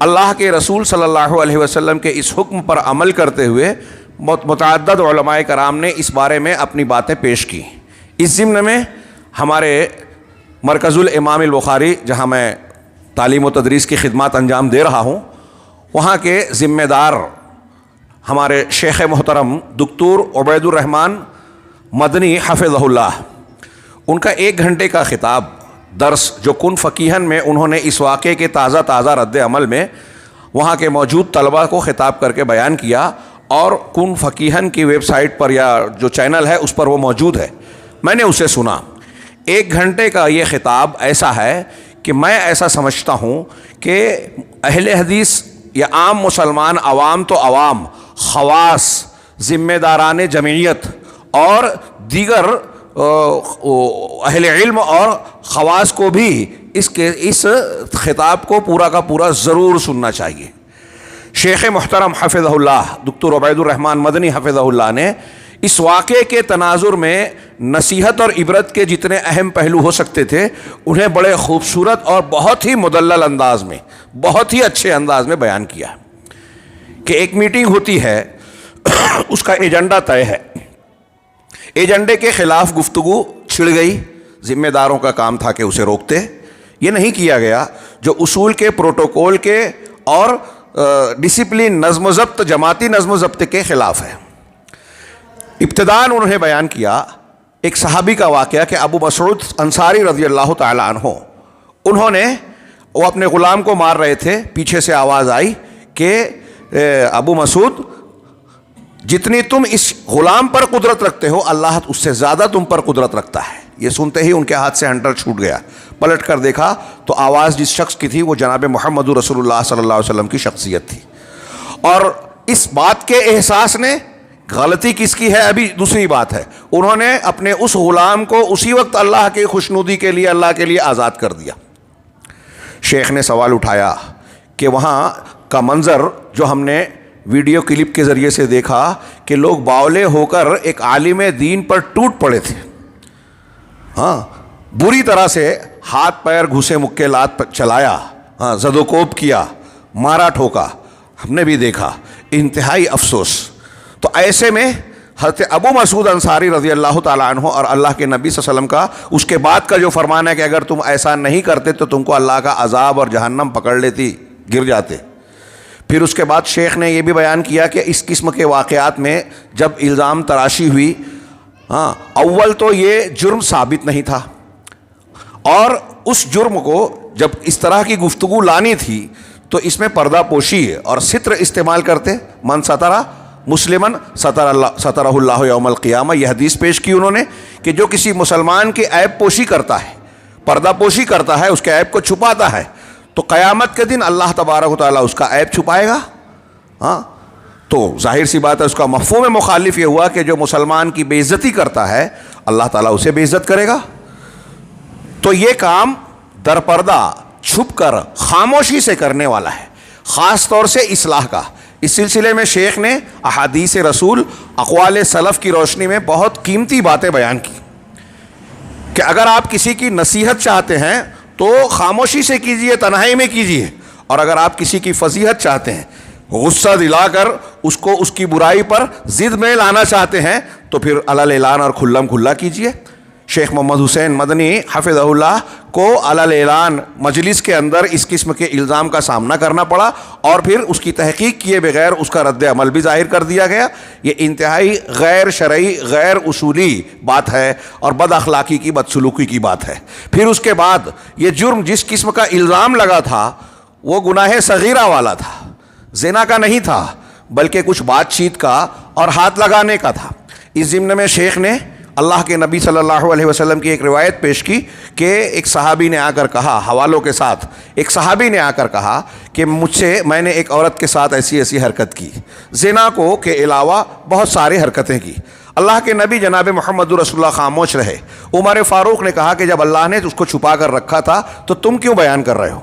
اللہ کے رسول صلی اللہ علیہ وسلم کے اس حکم پر عمل کرتے ہوئے متعدد علماء کرام نے اس بارے میں اپنی باتیں پیش کی۔ اس ضمن میں ہمارے مرکز الامام البخاری، جہاں میں تعلیم و تدریس کی خدمات انجام دے رہا ہوں، وہاں کے ذمہ دار ہمارے شیخ محترم دکتور عبید الرحمن مدنی حفظہ اللہ، ان کا 1 گھنٹے کا خطاب درس جو کن فقیہن میں انہوں نے اس واقعے کے تازہ رد عمل میں وہاں کے موجود طلباء کو خطاب کر کے بیان کیا، اور کن فقیہن کی ویب سائٹ پر یا جو چینل ہے اس پر وہ موجود ہے، میں نے اسے سنا۔ 1 گھنٹے کا یہ خطاب ایسا ہے کہ میں ایسا سمجھتا ہوں کہ اہل حدیث یا عام مسلمان، عوام تو عوام، خواص، ذمہ داران جمعیت اور دیگر اہل علم اور خواص کو بھی اس خطاب کو پورا کا پورا ضرور سننا چاہیے۔ شیخ محترم حفظہ اللہ دکتور عبید الرحمن مدنی حفظہ اللہ نے اس واقعے کے تناظر میں نصیحت اور عبرت کے جتنے اہم پہلو ہو سکتے تھے انہیں بڑے خوبصورت اور بہت ہی مدلل انداز میں، بہت ہی اچھے انداز میں بیان کیا کہ ایک میٹنگ ہوتی ہے، اس کا ایجنڈا طے ہے، ایجنڈے کے خلاف گفتگو چھڑ گئی، ذمہ داروں کا کام تھا کہ اسے روکتے، یہ نہیں کیا گیا جو اصول کے، پروٹوکول کے اور ڈسپلن، نظم و ضبط، جماعتی نظم و ضبط کے خلاف ہے۔ ابتداً انہوں نے بیان کیا ایک صحابی کا واقعہ کہ ابو مسعود انصاری رضی اللہ تعالیٰ عنہ، انہوں نے وہ اپنے غلام کو مار رہے تھے، پیچھے سے آواز آئی کہ ابو مسعود، جتنی تم اس غلام پر قدرت رکھتے ہو اللہ اس سے زیادہ تم پر قدرت رکھتا ہے۔ یہ سنتے ہی ان کے ہاتھ سے ہنٹر چھوٹ گیا، پلٹ کر دیکھا تو آواز جس شخص کی تھی وہ جناب محمد رسول اللہ صلی اللہ علیہ وسلم کی شخصیت تھی، اور اس بات کے احساس نے، غلطی کس کی ہے ابھی دوسری بات ہے، انہوں نے اپنے اس غلام کو اسی وقت اللہ کی خوشنودی کے لیے، اللہ کے لیے آزاد کر دیا۔ شیخ نے سوال اٹھایا کہ وہاں کا منظر جو ہم نے ویڈیو کلپ کے ذریعے سے دیکھا کہ لوگ باولے ہو کر ایک عالم دین پر ٹوٹ پڑے تھے، ہاں، بری طرح سے ہاتھ پیر گھسے مکے لات چلایا، ہاں، زد و کوب کیا، مارا ٹھوکا، ہم نے بھی دیکھا، انتہائی افسوس۔ تو ایسے میں حضرت ابو مسعود انصاری رضی اللہ تعالیٰ عنہ اور اللہ کے نبی صلی اللہ علیہ وسلم کا اس کے بعد کا جو فرمان ہے کہ اگر تم ایسا نہیں کرتے تو تم کو اللہ کا عذاب اور جہنم پکڑ لیتی، گر جاتے۔ پھر اس کے بعد شیخ نے یہ بھی بیان کیا کہ اس قسم کے واقعات میں جب الزام تراشی ہوئی، ہاں، اول تو یہ جرم ثابت نہیں تھا، اور اس جرم کو جب اس طرح کی گفتگو لانی تھی تو اس میں پردہ پوشی اور ستر استعمال کرتے، من سترہ مسلمن سترہ اللہ یوم القیامہ، یہ حدیث پیش کی انہوں نے کہ جو کسی مسلمان کی عیب پوشی کرتا ہے، پردہ پوشی کرتا ہے، اس کے عیب کو چھپاتا ہے، تو قیامت کے دن اللہ تبارک و تعالیٰ اس کا عیب چھپائے گا۔ ہاں، تو ظاہر سی بات ہے اس کا مفہوم مخالف یہ ہوا کہ جو مسلمان کی بے عزتی کرتا ہے اللہ تعالیٰ اسے بے عزت کرے گا۔ تو یہ کام در پردہ چھپ کر خاموشی سے کرنے والا ہے، خاص طور سے اصلاح کا۔ اس سلسلے میں شیخ نے احادیث رسول، اقوال سلف کی روشنی میں بہت قیمتی باتیں بیان کی کہ اگر آپ کسی کی نصیحت چاہتے ہیں تو خاموشی سے کیجئے، تنہائی میں کیجئے، اور اگر آپ کسی کی فضیحت چاہتے ہیں، غصہ دلا کر اس کو اس کی برائی پر ضد میں لانا چاہتے ہیں تو پھر علل اعلان اور کھلم کھلا کیجئے۔ شیخ محمد حسین مدنی حفظہ اللہ کو علل اعلان مجلس کے اندر اس قسم کے الزام کا سامنا کرنا پڑا، اور پھر اس کی تحقیق کیے بغیر اس کا رد عمل بھی ظاہر کر دیا گیا۔ یہ انتہائی غیر شرعی، غیر اصولی بات ہے اور بد اخلاقی کی، بدسلوکی کی بات ہے۔ پھر اس کے بعد یہ جرم جس قسم کا الزام لگا تھا وہ گناہ صغیرہ والا تھا، زنا کا نہیں تھا، بلکہ کچھ بات چیت کا اور ہاتھ لگانے کا تھا۔ اس ضمن میں شیخ نے اللہ کے نبی صلی اللہ علیہ وسلم کی ایک روایت پیش کی کہ ایک صحابی نے آ کر کہا، حوالوں کے ساتھ، ایک صحابی نے آ کر کہا کہ میں نے ایک عورت کے ساتھ ایسی ایسی حرکت کی، زنا کو کے علاوہ بہت ساری حرکتیں کی۔ اللہ کے نبی جناب محمد رسول اللہ خاموش رہے۔ عمر فاروق نے کہا کہ جب اللہ نے اس کو چھپا کر رکھا تھا تو تم کیوں بیان کر رہے ہو؟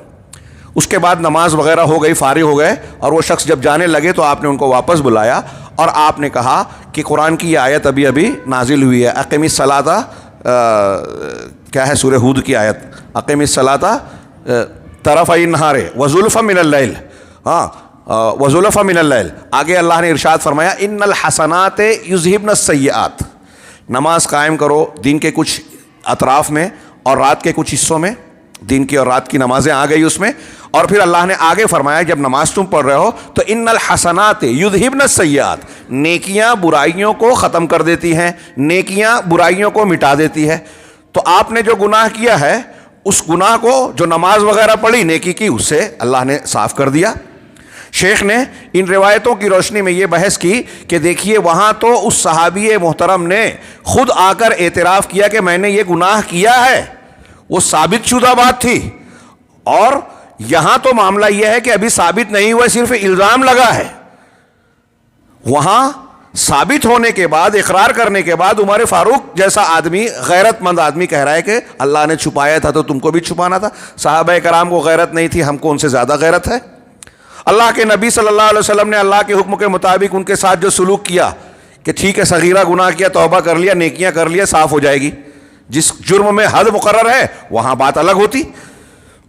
اس کے بعد نماز وغیرہ ہو گئی، فارغ ہو گئے، اور وہ شخص جب جانے لگے تو آپ نے ان کو واپس بلایا اور آپ نے کہا کہ قرآن کی یہ آیت ابھی ابھی نازل ہوئی ہے، اقیم الصلاۃ، کیا ہے سورہ ہود کی آیت، اقیم الصلاۃ طرفی النہار وزلفا من اللیل، وزلفا من اللیل. آگے اللہ نے ارشاد فرمایا ان الحسنات یذہبن السیئات. نماز قائم کرو دن کے کچھ اطراف میں اور رات کے کچھ حصوں میں، دن کی اور رات کی نمازیں آ گئی اس میں. اور پھر اللہ نے آگے فرمایا جب نماز تم پڑھ رہے ہو تو ان الحسنات یذہبن السیئات، نیکیاں برائیوں کو ختم کر دیتی ہیں، نیکیاں برائیوں کو مٹا دیتی ہے. تو آپ نے جو گناہ کیا ہے اس گناہ کو جو نماز وغیرہ پڑھی نیکی کی اس سے اللہ نے صاف کر دیا. شیخ نے ان روایتوں کی روشنی میں یہ بحث کی کہ دیکھیے وہاں تو اس صحابی محترم نے خود آ کر اعتراف کیا کہ میں نے یہ گناہ کیا ہے، وہ ثابت شدہ بات تھی. اور یہاں تو معاملہ یہ ہے کہ ابھی ثابت نہیں ہوا، صرف الزام لگا ہے. وہاں ثابت ہونے کے بعد، اقرار کرنے کے بعد عمر فاروق جیسا آدمی، غیرت مند آدمی کہہ رہا ہے کہ اللہ نے چھپایا تھا تو تم کو بھی چھپانا تھا. صحابہ کرام کو غیرت نہیں تھی، ہم کو ان سے زیادہ غیرت ہے. اللہ کے نبی صلی اللہ علیہ وسلم نے اللہ کے حکم کے مطابق ان کے ساتھ جو سلوک کیا کہ ٹھیک ہے صغیرہ گناہ کیا، توبہ کر لیا، نیکیاں کر لیا، صاف ہو جائے گی. جس جرم میں حد مقرر ہے وہاں بات الگ ہوتی.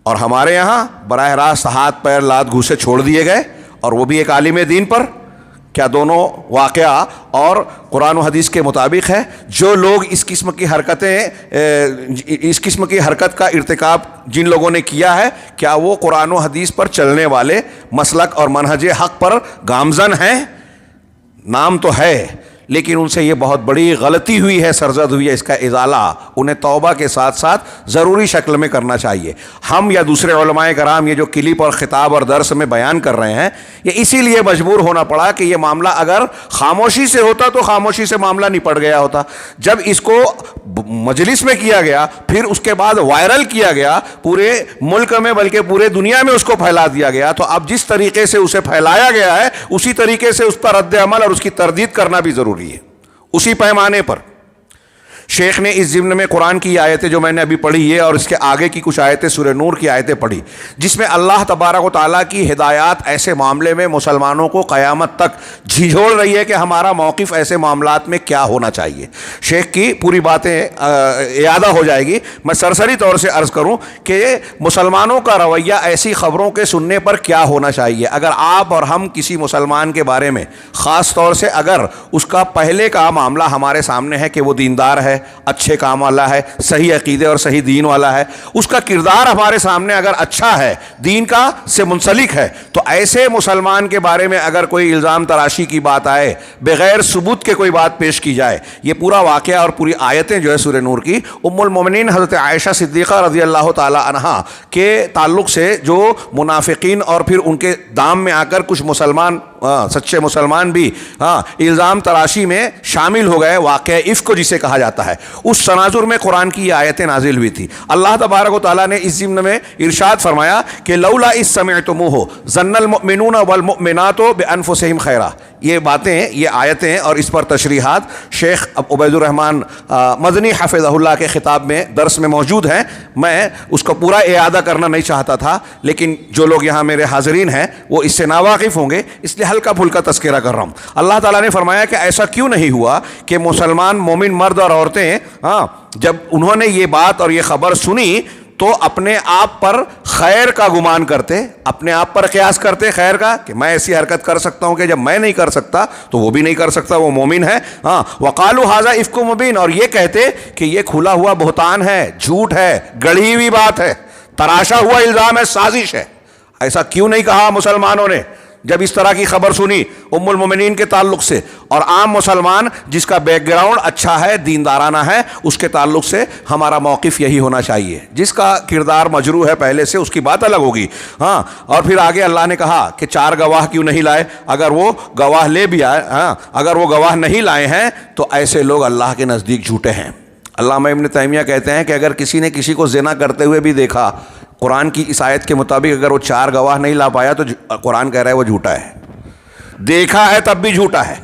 اور ہمارے یہاں براہ راست ہاتھ پیر لات گھوسے چھوڑ دیے گئے، اور وہ بھی ایک عالم دین پر. کیا دونوں واقعہ اور قرآن و حدیث کے مطابق ہے؟ جو لوگ اس قسم کی حرکت کا ارتکاب جن لوگوں نے کیا ہے، کیا وہ قرآن و حدیث پر چلنے والے مسلک اور منہج حق پر گامزن ہیں؟ نام تو ہے لیکن ان سے یہ بہت بڑی غلطی ہوئی ہے، سرزد ہوئی ہے. اس کا ازالہ انہیں توبہ کے ساتھ ساتھ ضروری شکل میں کرنا چاہیے. ہم یا دوسرے علماء کرام یہ جو کلپ اور خطاب اور درس میں بیان کر رہے ہیں، یہ اسی لیے مجبور ہونا پڑا کہ یہ معاملہ اگر خاموشی سے ہوتا تو خاموشی سے معاملہ نپٹ گیا ہوتا. جب اس کو مجلس میں کیا گیا، پھر اس کے بعد وائرل کیا گیا پورے ملک میں بلکہ پورے دنیا میں اس کو پھیلا دیا گیا، تو اب جس طریقے سے اسے پھیلایا گیا ہے اسی طریقے سے اس پر رد عمل اور اس کی تردید کرنا بھی ضروری ہے، اسی پیمانے پر. شیخ نے اس ضمن میں قرآن کی آیتیں جو میں نے ابھی پڑھی ہے اور اس کے آگے کی کچھ آیتیں سورہ نور کی آیتیں پڑھی، جس میں اللہ تبارک و تعالیٰ کی ہدایات ایسے معاملے میں مسلمانوں کو قیامت تک جھنجھوڑ رہی ہے کہ ہمارا موقف ایسے معاملات میں کیا ہونا چاہیے. شیخ کی پوری باتیں اعادہ ہو جائے گی. میں سرسری طور سے عرض کروں کہ مسلمانوں کا رویہ ایسی خبروں کے سننے پر کیا ہونا چاہیے. اگر آپ اور ہم کسی مسلمان کے بارے میں خاص طور سے اگر اس کا پہلے کا معاملہ ہمارے سامنے ہے کہ وہ دیندار ہے، اچھے کام والا ہے، صحیح عقیدے اور صحیح دین والا ہے، اس کا کردار ہمارے سامنے اگر اچھا ہے، دین کا سے منسلک ہے، تو ایسے مسلمان کے بارے میں اگر کوئی الزام تراشی کی بات آئے، بغیر ثبوت کے کوئی بات پیش کی جائے، یہ پورا واقعہ اور پوری آیتیں جو ہے سورہ نور کی ام المومنین حضرت عائشہ صدیقہ رضی اللہ تعالی عنہا کے تعلق سے جو منافقین اور پھر ان کے دام میں آ کر کچھ مسلمان سچے مسلمان بھی الزام تراشی میں شامل ہو گئے، واقعہ افک جسے کہا جاتا ہے، اس تناظر میں قرآن کی یہ آیتیں نازل ہوئی تھی. اللہ تبارک و تعالیٰ نے اس ضمن میں ارشاد فرمایا کہ لولا اذ سمعتموہ ظن المؤمنون والمؤمنات بانفسہم خیرا. یہ باتیں، یہ آیتیں اور اس پر تشریحات شیخ عبید الرحمن مدنی حفظہ اللہ کے خطاب میں درس میں موجود ہیں. میں اس کو پورا اعادہ کرنا نہیں چاہتا تھا، لیکن جو لوگ یہاں میرے حاضرین ہیں وہ اس سے ناواقف ہوں گے، اس لیے ہلکا پھلکا تذکرہ کر رہا ہوں. اللہ تعالیٰ نے فرمایا کہ ایسا کیوں نہیں ہوا کہ مسلمان مومن مرد اور عورتیں جب انہوں نے یہ بات اور یہ خبر سنی تو اپنے آپ پر خیر کا گمان کرتے، اپنے آپ پر قیاس کرتے خیر کا، کہ میں ایسی حرکت کر سکتا ہوں کہ جب میں نہیں کر سکتا تو وہ بھی نہیں کر سکتا، وہ مومن ہے. وقالوا ھذا افک مبین، اور یہ کہتے کہ یہ کھلا ہوا بہتان ہے، جھوٹ ہے، گڑھی ہوئی بات ہے، تراشا ہوا الزام ہے، سازش ہے. ایسا کیوں نہیں کہا مسلمانوں نے جب اس طرح کی خبر سنی ام المومنین کے تعلق سے؟ اور عام مسلمان جس کا بیک گراؤنڈ اچھا ہے، دیندارانہ ہے، اس کے تعلق سے ہمارا موقف یہی ہونا چاہیے. جس کا کردار مجروح ہے پہلے سے اس کی بات الگ ہوگی. اور پھر آگے اللہ نے کہا کہ 4 گواہ کیوں نہیں لائے؟ اگر وہ گواہ لے بھی آئے، اگر وہ گواہ نہیں لائے ہیں تو ایسے لوگ اللہ کے نزدیک جھوٹے ہیں. علامہ ابن تیمیہ کہتے ہیں کہ اگر کسی نے کسی کو زنا کرتے ہوئے بھی دیکھا، قرآن کی اس آیت کے مطابق اگر وہ 4 گواہ نہیں لا پایا تو قرآن کہہ رہا ہے وہ جھوٹا ہے. دیکھا ہے تب بھی جھوٹا ہے.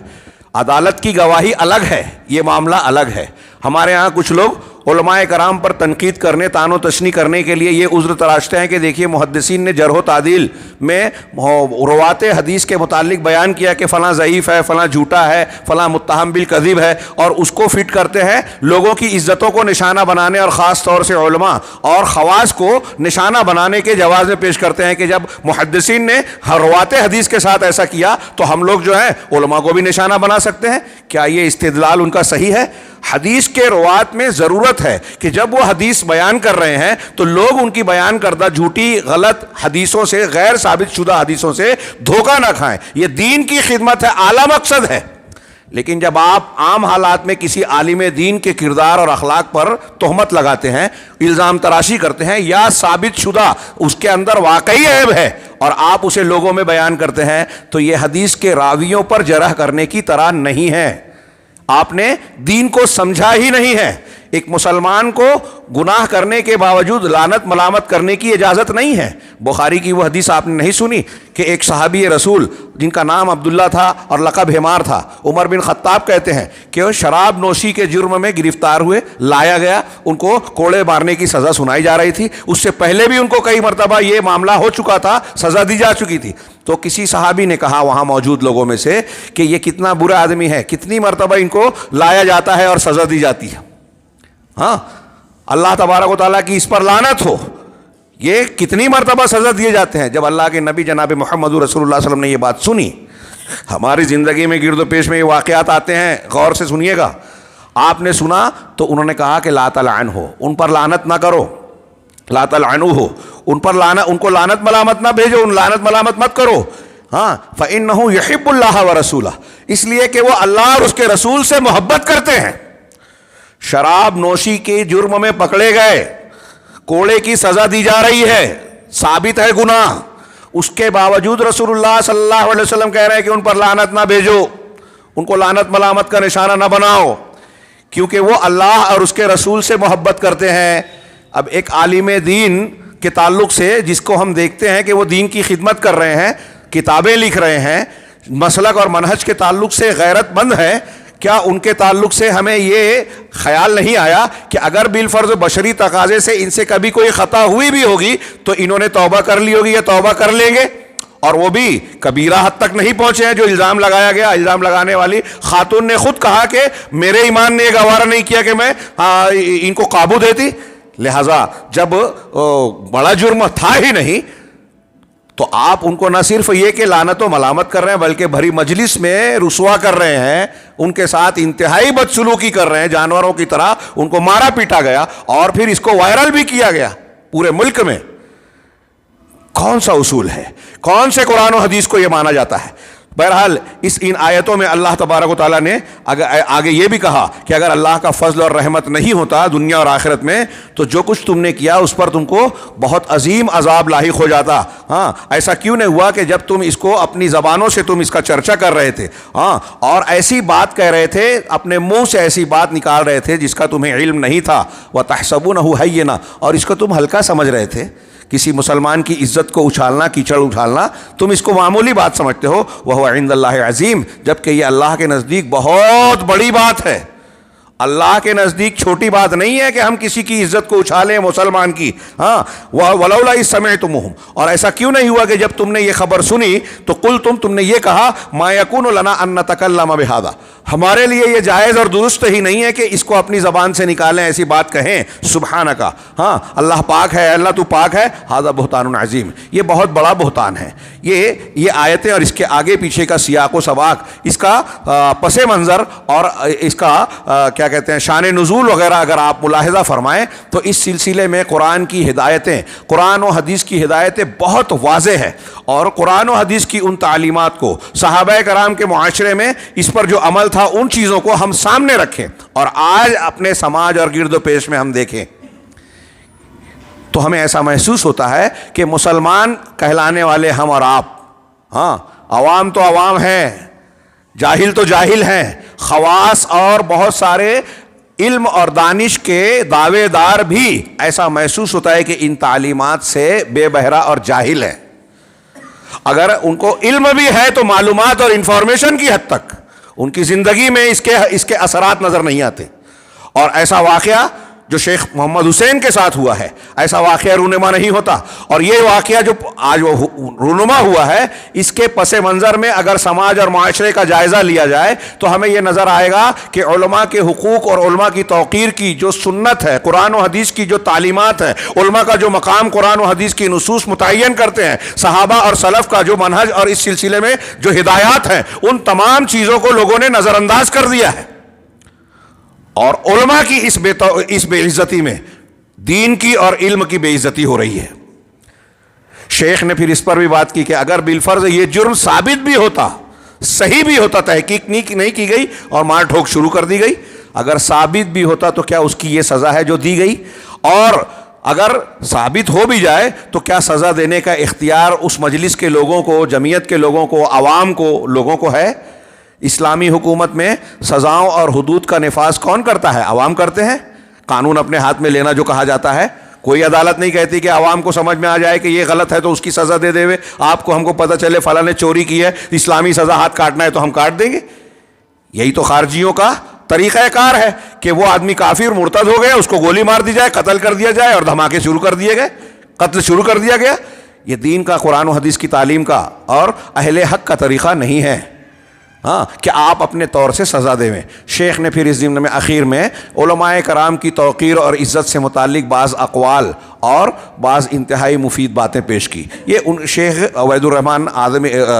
عدالت کی گواہی الگ ہے، یہ معاملہ الگ ہے. ہمارے ہاں کچھ لوگ علماء کرام پر تنقید کرنے، طعن و تشنیع کرنے کے لیے یہ عذر تراشتے ہیں کہ دیکھیے محدثین نے جرح و تعدیل میں روات حدیث کے متعلق بیان کیا کہ فلاں ضعیف ہے، فلاں جھوٹا ہے، فلاں متہم بالکذب ہے، اور اس کو فٹ کرتے ہیں لوگوں کی عزتوں کو نشانہ بنانے اور خاص طور سے علماء اور خواص کو نشانہ بنانے کے جواز میں پیش کرتے ہیں کہ جب محدثین نے روات حدیث کے ساتھ ایسا کیا تو ہم لوگ جو ہیں علماء کو بھی نشانہ بنا سکتے ہیں۔ کیا یہ استدلال ان کا صحیح ہے؟ حدیث کے روات میں ضرورت ہے کہ جب وہ حدیث بیان کر رہے ہیں تو لوگ ان کی بیان کردہ جھوٹی غلط حدیثوں سے، غیر ثابت شدہ حدیثوں سے دھوکہ نہ کھائیں۔ یہ دین کی خدمت ہے، اعلیٰ مقصد ہے۔ لیکن جب آپ عام حالات میں کسی عالم دین کے کردار اور اخلاق پر تہمت لگاتے ہیں، الزام تراشی کرتے ہیں، یا ثابت شدہ اس کے اندر واقعی عیب ہے اور آپ اسے لوگوں میں بیان کرتے ہیں، تو یہ حدیث کے راویوں پر جرح کرنے کی طرح نہیں ہے۔ آپ نے دین کو سمجھا ہی نہیں ہے۔ ایک مسلمان کو گناہ کرنے کے باوجود لعنت ملامت کرنے کی اجازت نہیں ہے۔ بخاری کی وہ حدیث آپ نے نہیں سنی کہ ایک صحابی رسول جن کا نام عبداللہ تھا اور لقب حمار تھا، عمر بن خطاب کہتے ہیں کہ وہ شراب نوشی کے جرم میں گرفتار ہوئے، لایا گیا، ان کو کوڑے مارنے کی سزا سنائی جا رہی تھی۔ اس سے پہلے بھی ان کو کئی مرتبہ یہ معاملہ ہو چکا تھا، سزا دی جا چکی تھی۔ تو کسی صحابی نے کہا وہاں موجود لوگوں میں سے کہ یہ کتنا برا آدمی ہے، کتنی مرتبہ ان کو لایا جاتا ہے اور سزا دی جاتی ہے۔ ہاں، اللہ تبارک و تعالیٰ کی اس پر لعنت ہو، یہ کتنی مرتبہ سزا دیے جاتے ہیں۔ جب اللہ کے نبی جناب محمد رسول اللہ صلی اللہ علیہ وسلم نے یہ بات سنی، ہماری زندگی میں گرد و پیش میں یہ واقعات آتے ہیں، غور سے سنیے گا۔ آپ نے سنا تو انہوں نے کہا کہ لا تلعنہ، ان پر لعنت نہ کرو، لا تلعنوہ، ان پر لعنت، ان کو لعنت ملامت نہ بھیجو، ان لعنت ملامت مت کرو۔ ہاں، فإنہ یحب اللہ ورسولہ، اس لیے کہ وہ اللہ اور اس کے رسول سے محبت کرتے ہیں۔ شراب نوشی کے جرم میں پکڑے گئے، کوڑے کی سزا دی جا رہی ہے، ثابت ہے گناہ، اس کے باوجود رسول اللہ صلی اللہ علیہ وسلم کہہ رہے ہیں کہ ان پر لعنت نہ بھیجو، ان کو لعنت ملامت کا نشانہ نہ بناؤ، کیونکہ وہ اللہ اور اس کے رسول سے محبت کرتے ہیں۔ اب ایک عالم دین کے تعلق سے جس کو ہم دیکھتے ہیں کہ وہ دین کی خدمت کر رہے ہیں، کتابیں لکھ رہے ہیں، مسلک اور منہج کے تعلق سے غیرت مند ہے، کیا ان کے تعلق سے ہمیں یہ خیال نہیں آیا کہ اگر بالفرض بشری تقاضے سے ان سے کبھی کوئی خطا ہوئی بھی ہوگی تو انہوں نے توبہ کر لی ہوگی یا توبہ کر لیں گے، اور وہ بھی کبیرہ حد تک نہیں پہنچے ہیں جو الزام لگایا گیا۔ الزام لگانے والی خاتون نے خود کہا کہ میرے ایمان نے یہ گوارا نہیں کیا کہ میں ان کو قابو دیتی، لہذا جب بڑا جرم تھا ہی نہیں تو آپ ان کو نہ صرف یہ کہ لعنت و ملامت کر رہے ہیں بلکہ بھری مجلس میں رسوا کر رہے ہیں، ان کے ساتھ انتہائی بدسلوکی کر رہے ہیں، جانوروں کی طرح ان کو مارا پیٹا گیا اور پھر اس کو وائرل بھی کیا گیا پورے ملک میں۔ کون سا اصول ہے؟ کون سے قرآن و حدیث کو یہ مانا جاتا ہے؟ بہرحال ان آیتوں میں اللہ تبارک و تعالیٰ نے آگے یہ بھی کہا کہ اگر اللہ کا فضل اور رحمت نہیں ہوتا دنیا اور آخرت میں تو جو کچھ تم نے کیا اس پر تم کو بہت عظیم عذاب لاحق ہو جاتا۔ ہاں، ایسا کیوں نہیں ہوا کہ جب تم اس کو اپنی زبانوں سے تم اس کا چرچا کر رہے تھے، ہاں، اور ایسی بات کہہ رہے تھے، اپنے منہ سے ایسی بات نکال رہے تھے جس کا تمہیں علم نہیں تھا، وَتَحْسَبُونَهُ هَيِّنًا، اور اس کو تم ہلکا سمجھ رہے تھے۔ کسی مسلمان کی عزت کو اچھالنا، کیچڑ اچھالنا، تم اس کو معمولی بات سمجھتے ہو، وَهُوَ عِندَ اللَّهِ عظیم، جبکہ یہ اللہ کے نزدیک بہت بڑی بات ہے۔ اللہ کے نزدیک چھوٹی بات نہیں ہے کہ ہم کسی کی عزت کو اچھالیں مسلمان کی۔ ہاں، وَلَوْلَا إِذْ سَمِعْتُمُوهُ، اور ایسا کیوں نہیں ہوا کہ جب تم نے یہ خبر سنی تو تم نے یہ کہا مَا يَكُونُ لَنَا أَن نَتَكَلَّمَ بِهَذَا، ہمارے لیے یہ جائز اور درست ہی نہیں ہے کہ اس کو اپنی زبان سے نکالیں، ایسی بات کہیں، سبحانک، ہاں، اللہ پاک ہے، اللہ تو پاک ہے، ھذا بہتان عظیم، یہ بہت بڑا بہتان ہے۔ یہ آیتیں اور اس کے آگے پیچھے کا سیاق و سباق، اس کا پس منظر اور اس کا کیا کہتے ہیں شان نزول وغیرہ اگر آپ ملاحظہ فرمائیں تو اس سلسلے میں قرآن کی ہدایتیں، قرآن و حدیث کی ہدایتیں بہت واضح ہے، اور قرآن و حدیث کی ان تعلیمات کو صحابہ کرام کے معاشرے میں اس پر جو عمل تھا ان چیزوں کو ہم سامنے رکھیں اور آج اپنے سماج اور گرد و پیش میں ہم دیکھیں تو ہمیں ایسا محسوس ہوتا ہے کہ مسلمان کہلانے والے ہم اور آپ، ہاں، عوام تو عوام ہیں، جاہل تو جاہل ہیں، خواص اور بہت سارے علم اور دانش کے دعوے دار بھی ایسا محسوس ہوتا ہے کہ ان تعلیمات سے بے بہرہ اور جاہل ہیں۔ اگر ان کو علم بھی ہے تو معلومات اور انفارمیشن کی حد تک، ان کی زندگی میں اس کے اثرات نظر نہیں آتے۔ اور ایسا واقعہ جو شیخ محمد حسین کے ساتھ ہوا ہے، ایسا واقعہ رونما نہیں ہوتا. اور یہ واقعہ جو آج رونما ہوا ہے، اس کے پس منظر میں اگر سماج اور معاشرے کا جائزہ لیا جائے تو ہمیں یہ نظر آئے گا کہ علماء کے حقوق اور علماء کی توقیر کی جو سنت ہے، قرآن و حدیث کی جو تعلیمات ہے، علماء کا جو مقام قرآن و حدیث کی نصوص متعین کرتے ہیں، صحابہ اور سلف کا جو منہج اور اس سلسلے میں جو ہدایات ہیں، ان تمام چیزوں کو لوگوں نے نظر انداز کر دیا ہے. اور علماء کی اس بے عزتی میں دین کی اور علم کی بے عزتی ہو رہی ہے. شیخ نے پھر اس پر بھی بات کی کہ اگر بالفرض یہ جرم ثابت بھی ہوتا، صحیح بھی ہوتا، تحقیق نہیں کی گئی اور مار ٹھوک شروع کر دی گئی، اگر ثابت بھی ہوتا تو کیا اس کی یہ سزا ہے جو دی گئی؟ اور اگر ثابت ہو بھی جائے تو کیا سزا دینے کا اختیار اس مجلس کے لوگوں کو، جمعیت کے لوگوں کو، عوام کو، لوگوں کو ہے؟ اسلامی حکومت میں سزاؤں اور حدود کا نفاذ کون کرتا ہے؟ عوام کرتے ہیں. قانون اپنے ہاتھ میں لینا جو کہا جاتا ہے، کوئی عدالت نہیں کہتی کہ عوام کو سمجھ میں آ جائے کہ یہ غلط ہے تو اس کی سزا دے دے. آپ کو ہم کو پتہ چلے فلاں نے چوری کی ہے، اسلامی سزا ہاتھ کاٹنا ہے تو ہم کاٹ دیں گے. یہی تو خارجیوں کا طریقہ کار ہے کہ وہ آدمی کافر مرتد ہو گیا، اس کو گولی مار دی جائے، قتل کر دیا جائے اور دھماکے شروع کر دیے گئے، قتل شروع کر دیا گیا. یہ دین کا، قرآن و حدیث کی تعلیم کا اور اہل حق کا طریقہ نہیں ہے کہ آپ اپنے طور سے سزا دیں. شیخ نے پھر اس ضمن میں آخر میں علماء کرام کی توقیر اور عزت سے متعلق بعض اقوال اور بعض انتہائی مفید باتیں پیش کی. یہ شیخ عبید الرحمن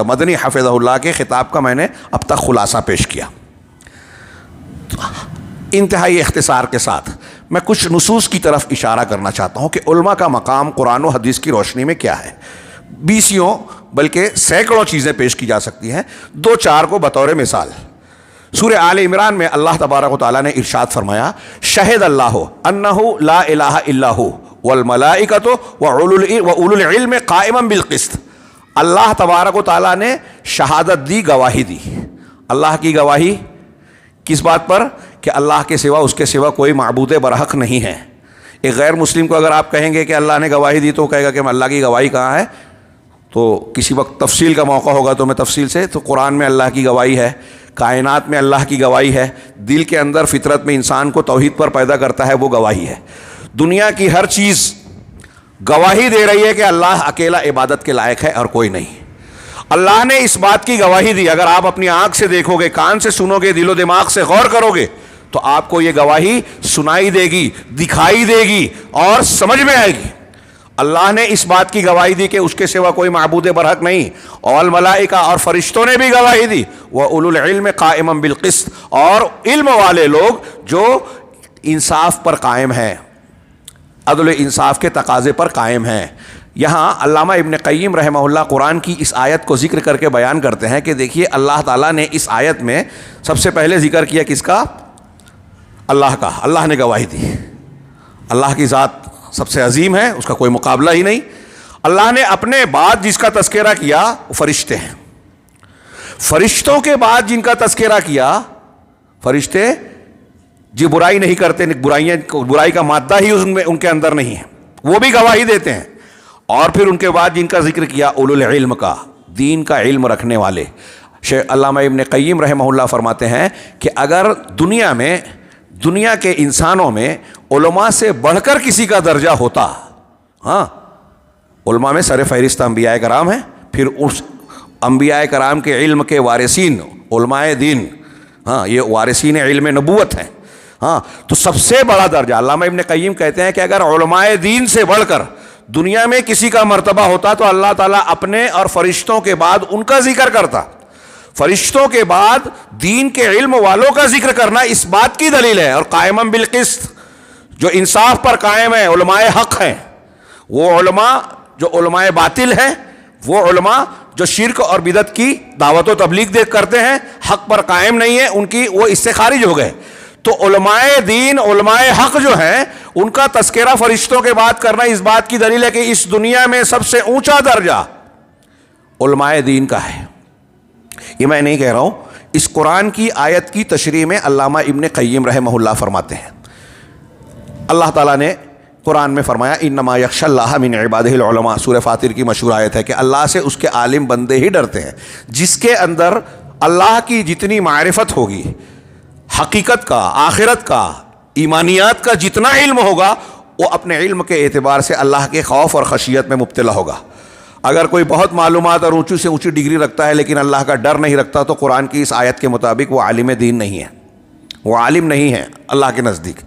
مدنی حفظہ اللہ کے خطاب کا میں نے اب تک خلاصہ پیش کیا. انتہائی اختصار کے ساتھ میں کچھ نصوص کی طرف اشارہ کرنا چاہتا ہوں کہ علماء کا مقام قرآن و حدیث کی روشنی میں کیا ہے. بیسیوں بلکہ سینکڑوں چیزیں پیش کی جا سکتی ہیں، دو چار کو بطور مثال. سورہ آل عمران میں اللہ تبارک و تعالیٰ نے ارشاد فرمایا، شہد اللہ انہ لا الہ الا ہو والملائکۃ واولو العلم قائما بالقسط. اللہ تبارک و تعالیٰ نے شہادت دی، گواہی دی. اللہ کی گواہی کس بات پر؟ کہ اللہ کے سوا، اس کے سوا کوئی معبود برحق نہیں ہے. ایک غیر مسلم کو اگر آپ کہیں گے کہ اللہ نے گواہی دی تو کہے گا کہ اللہ کی گواہی کہاں ہے؟ تو کسی وقت تفصیل کا موقع ہوگا تو میں تفصیل سے، تو قرآن میں اللہ کی گواہی ہے، کائنات میں اللہ کی گواہی ہے، دل کے اندر فطرت میں انسان کو توحید پر پیدا کرتا ہے وہ گواہی ہے. دنیا کی ہر چیز گواہی دے رہی ہے کہ اللہ اکیلا عبادت کے لائق ہے اور کوئی نہیں. اللہ نے اس بات کی گواہی دی. اگر آپ اپنی آنکھ سے دیکھو گے، کان سے سنو گے، دل و دماغ سے غور کرو گے تو آپ کو یہ گواہی سنائی دے گی، دکھائی دے گی اور سمجھ میں آئے گی. اللہ نے اس بات کی گواہی دی کہ اس کے سوا کوئی معبود برحق نہیں. اور ملائکہ اور فرشتوں نے بھی گواہی دی، وَأُولُو الْعِلْمِ قَائِمًا بِالْقِسْطِ، اور علم والے لوگ جو انصاف پر قائم ہیں، عدل و انصاف کے تقاضے پر قائم ہیں. یہاں علامہ ابن قیم رحمہ اللہ قرآن کی اس آیت کو ذکر کر کے بیان کرتے ہیں کہ دیکھیے اللہ تعالیٰ نے اس آیت میں سب سے پہلے ذکر کیا کس کا؟ اللہ کا. اللہ نے گواہی دی. اللہ کی ذات سب سے عظیم ہے، اس کا کوئی مقابلہ ہی نہیں. اللہ نے اپنے بعد جس کا تذکرہ کیا وہ فرشتے ہیں. فرشتوں کے بعد جن کا تذکرہ کیا، فرشتے جی برائی نہیں کرتے، برائی کا مادہ ہی ان کے اندر نہیں ہے، وہ بھی گواہی دیتے ہیں. اور پھر ان کے بعد جن کا ذکر کیا اولو العلم کا، دین کا علم رکھنے والے. علامہ ابن قیم رحمہ اللہ فرماتے ہیں کہ اگر دنیا کے انسانوں میں علماء سے بڑھ کر کسی کا درجہ ہوتا، علماء میں سر فہرست انبیاء کرام ہیں، پھر اس انبیاء کرام کے علم کے وارثین علماء دین، یہ وارثین علم نبوت ہیں. تو سب سے بڑا درجہ، علامہ ابن قیم کہتے ہیں کہ اگر علماء دین سے بڑھ کر دنیا میں کسی کا مرتبہ ہوتا تو اللہ تعالیٰ اپنے اور فرشتوں کے بعد ان کا ذکر کرتا. فرشتوں کے بعد دین کے علم والوں کا ذکر کرنا اس بات کی دلیل ہے. اور قائمًا بالقسط، جو انصاف پر قائم ہے، علماء حق ہیں. وہ علماء جو علماء باطل ہیں، وہ علماء جو شرک اور بدعت کی دعوت و تبلیغ کرتے ہیں، حق پر قائم نہیں ہے، وہ اس سے خارج ہو گئے. تو علماء دین، علماء حق جو ہیں، ان کا تذکرہ فرشتوں کے بعد کرنا اس بات کی دلیل ہے کہ اس دنیا میں سب سے اونچا درجہ علماء دین کا ہے. یہ میں نہیں کہہ رہا ہوں، اس قرآن کی آیت کی تشریح میں علامہ ابن قیم رحمہ اللہ فرماتے ہیں. اللہ تعالیٰ نے قرآن میں فرمایا انما یخشی اللہ من عبادہ العلماء. سورہ فاطر کی مشہور آیت ہے کہ اللہ سے اس کے عالم بندے ہی ڈرتے ہیں. جس کے اندر اللہ کی جتنی معرفت ہوگی، حقیقت کا، آخرت کا، ایمانیات کا جتنا علم ہوگا وہ اپنے علم کے اعتبار سے اللہ کے خوف اور خشیت میں مبتلا ہوگا. اگر کوئی بہت معلومات اور اونچی سے اونچی ڈگری رکھتا ہے لیکن اللہ کا ڈر نہیں رکھتا تو قرآن کی اس آیت کے مطابق وہ عالم دین نہیں ہے, وہ عالم نہیں ہے اللہ کے نزدیک.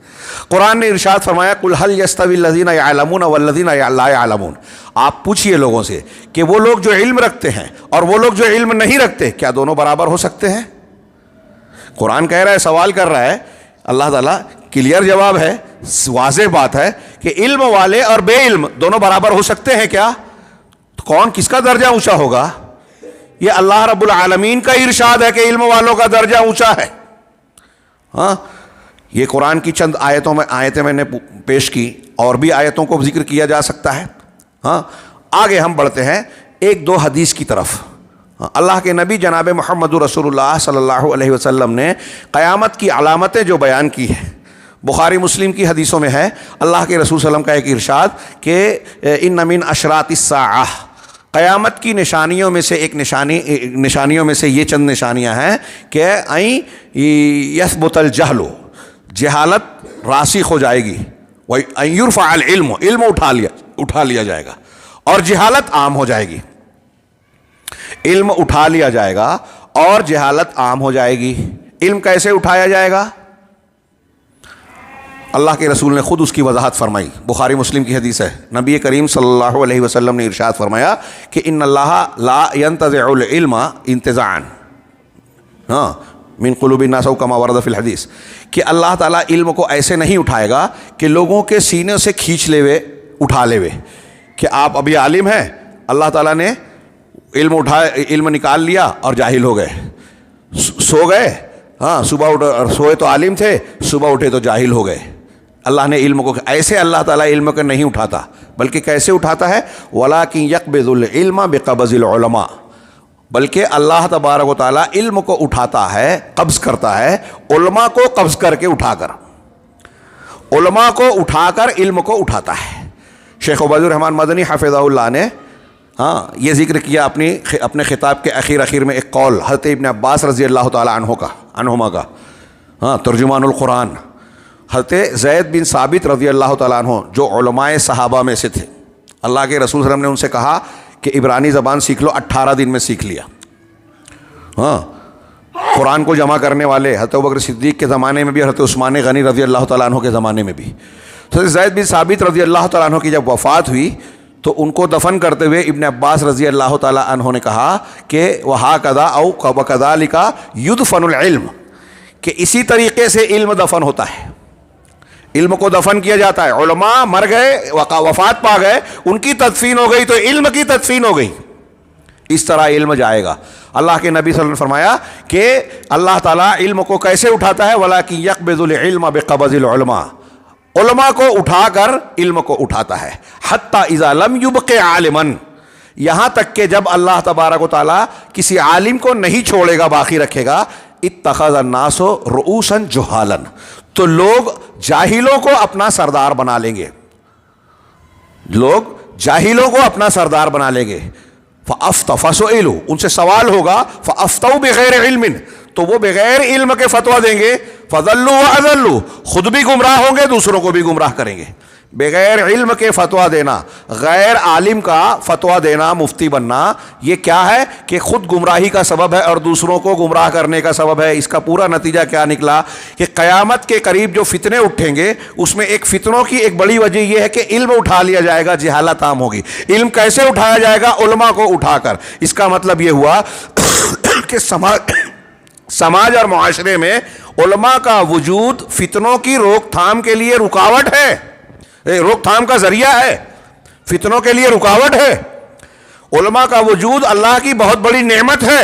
قرآن نے ارشاد فرمایا قل هل يستوي الذين يعلمون والذين لا يعلمون. آپ پوچھئے لوگوں سے کہ وہ لوگ جو علم رکھتے ہیں اور وہ لوگ جو علم نہیں رکھتے کیا دونوں برابر ہو سکتے ہیں؟ قرآن کہہ رہا ہے, سوال کر رہا ہے اللہ تعالیٰ. کلیئر جواب ہے, واضح بات ہے کہ علم والے اور بے علم دونوں برابر ہو سکتے ہیں کیا؟ تو کون کس کا درجہ اونچا ہوگا؟ یہ اللہ رب العالمین کا ارشاد ہے کہ علم والوں کا درجہ اونچا ہے. ہاں, یہ قرآن کی چند آیتیں میں نے پیش کی, اور بھی آیتوں کو ذکر کیا جا سکتا ہے. ہاں, آگے ہم بڑھتے ہیں ایک دو حدیث کی طرف. اللہ کے نبی جناب محمد رسول اللہ صلی اللہ علیہ وسلم نے قیامت کی علامتیں جو بیان کی ہیں, بخاری مسلم کی حدیثوں میں ہے اللہ کے رسول صلی اللہ علیہ وسلم کا ایک ارشاد کہ ان من اشراط الساعہ, قیامت کی نشانیوں میں سے ایک نشانیوں میں سے یہ چند نشانیاں ہیں کہ یثبت الجہل, جہالت راسخ ہو جائے گی, یرفع العلم, علم اٹھا لیا جائے گا, اور جہالت عام ہو جائے گی. علم اٹھا لیا جائے گا اور جہالت عام ہو جائے گی. علم کیسے اٹھایا جائے گا؟ اللہ کے رسول نے خود اس کی وضاحت فرمائی. بخاری مسلم کی حدیث ہے, نبی کریم صلی اللہ علیہ وسلم نے ارشاد فرمایا کہ ان اللہ لا ينتزع العلم انتزاعا من قلوب الناس کما ورد فی الحدیث, کہ اللہ تعالیٰ علم کو ایسے نہیں اٹھائے گا کہ لوگوں کے سینے سے کھینچ لے ہوئے, اٹھا لے ہوئے, کہ آپ ابھی عالم ہیں, اللہ تعالیٰ نے علم نکال لیا اور جاہل ہو گئے, سو گئے. ہاں, صبح سوئے تو عالم تھے, صبح اٹھے تو جاہل ہو گئے. اللہ نے علم کو ایسے اللہ تعالیٰ علم کو نہیں اٹھاتا, بلکہ کیسے اٹھاتا ہے؟ وَلَٰكِن يَقْبِضُ الْعِلْمَ بِقَبْضِ الْعُلَمَاءِ, بلکہ اللہ تبارک و تعالیٰ علم کو اٹھاتا ہے, قبض کرتا ہے, علماء کو قبض کر کے اٹھا کر, علماء کو اٹھا کر علم کو اٹھاتا ہے. شیخ عبید الرحمن مدنی حفظہ اللہ نے یہ ذکر کیا اپنے خطاب کے اخیر میں ایک قول حضرت ابن عباس رضی اللہ تعالیٰ عنہما کا, ترجمان القرآن, حضرت زید بن ثابت رضی اللہ تعالیٰ عنہ جو علماء صحابہ میں سے تھے. اللہ کے رسول صلی اللہ علیہ وسلم نے ان سے کہا کہ عبرانی زبان سیکھ لو, 18 دن میں سیکھ لیا. قرآن کو جمع کرنے والے حضرت ابوبکر صدیق کے زمانے میں بھی, حضرت عثمان غنی رضی اللہ تعالیٰ عنہ کے زمانے میں بھی. حضرت زید بن ثابت رضی اللہ تعالیٰ عنہ کی جب وفات ہوئی تو ان کو دفن کرتے ہوئے ابن عباس رضی اللہ تعالیٰ عنہ نے کہا کہ وَهَكَذَا أَوْ وَكَذَلِكَ يُدْفَنُ الْعِلْمُ, کہ اسی طریقے سے علم دفن ہوتا ہے, علم کو دفن کیا جاتا ہے. علماء مر گئے, وفات پا گئے, ان کی تدفین ہو گئی تو علم کی تدفین ہو گئی. اس طرح علم جائے گا. اللہ کے نبی صلی اللہ علیہ وسلم فرمایا کہ اللہ تعالیٰ علم کو کیسے اٹھاتا ہے؟ وَلَٰكِن يَقْبِضُ الْعِلْمَ بِقَبْضِ الْعُلَمَاءِ, علماء کو اٹھا کر علم کو اٹھاتا ہے. حتی اذا لم یبق عالما, یہاں تک کہ جب اللہ تبارک و تعالیٰ کسی عالم کو نہیں چھوڑے گا, باقی رکھے گا. اتخذ الناس رؤوسا جہالا, تو لوگ جاہلوں کو اپنا سردار بنا لیں گے, لوگ جاہلوں کو اپنا سردار بنا لیں گے. فسئلوا, ان سے سوال ہوگا, فافتوا بغیر علم, تو وہ بغیر علم کے فتویٰ دیں گے. فضلوا واضلوا, خود بھی گمراہ ہوں گے, دوسروں کو بھی گمراہ کریں گے. بغیر علم کے فتویٰ دینا, غیر عالم کا فتویٰ دینا, مفتی بننا, یہ کیا ہے کہ خود گمراہی کا سبب ہے اور دوسروں کو گمراہ کرنے کا سبب ہے. اس کا پورا نتیجہ کیا نکلا کہ قیامت کے قریب جو فتنے اٹھیں گے اس میں ایک فتنوں کی ایک بڑی وجہ یہ ہے کہ علم اٹھا لیا جائے گا, جہالت عام ہوگی. علم کیسے اٹھایا جائے گا؟ علماء کو اٹھا کر. اس کا مطلب یہ ہوا کہ سماج اور معاشرے میں علماء کا وجود فتنوں کی روک تھام کے لیے رکاوٹ ہے, روک تھام کا ذریعہ ہے, فتنوں کے لیے رکاوٹ ہے. علماء کا وجود اللہ کی بہت بڑی نعمت ہے,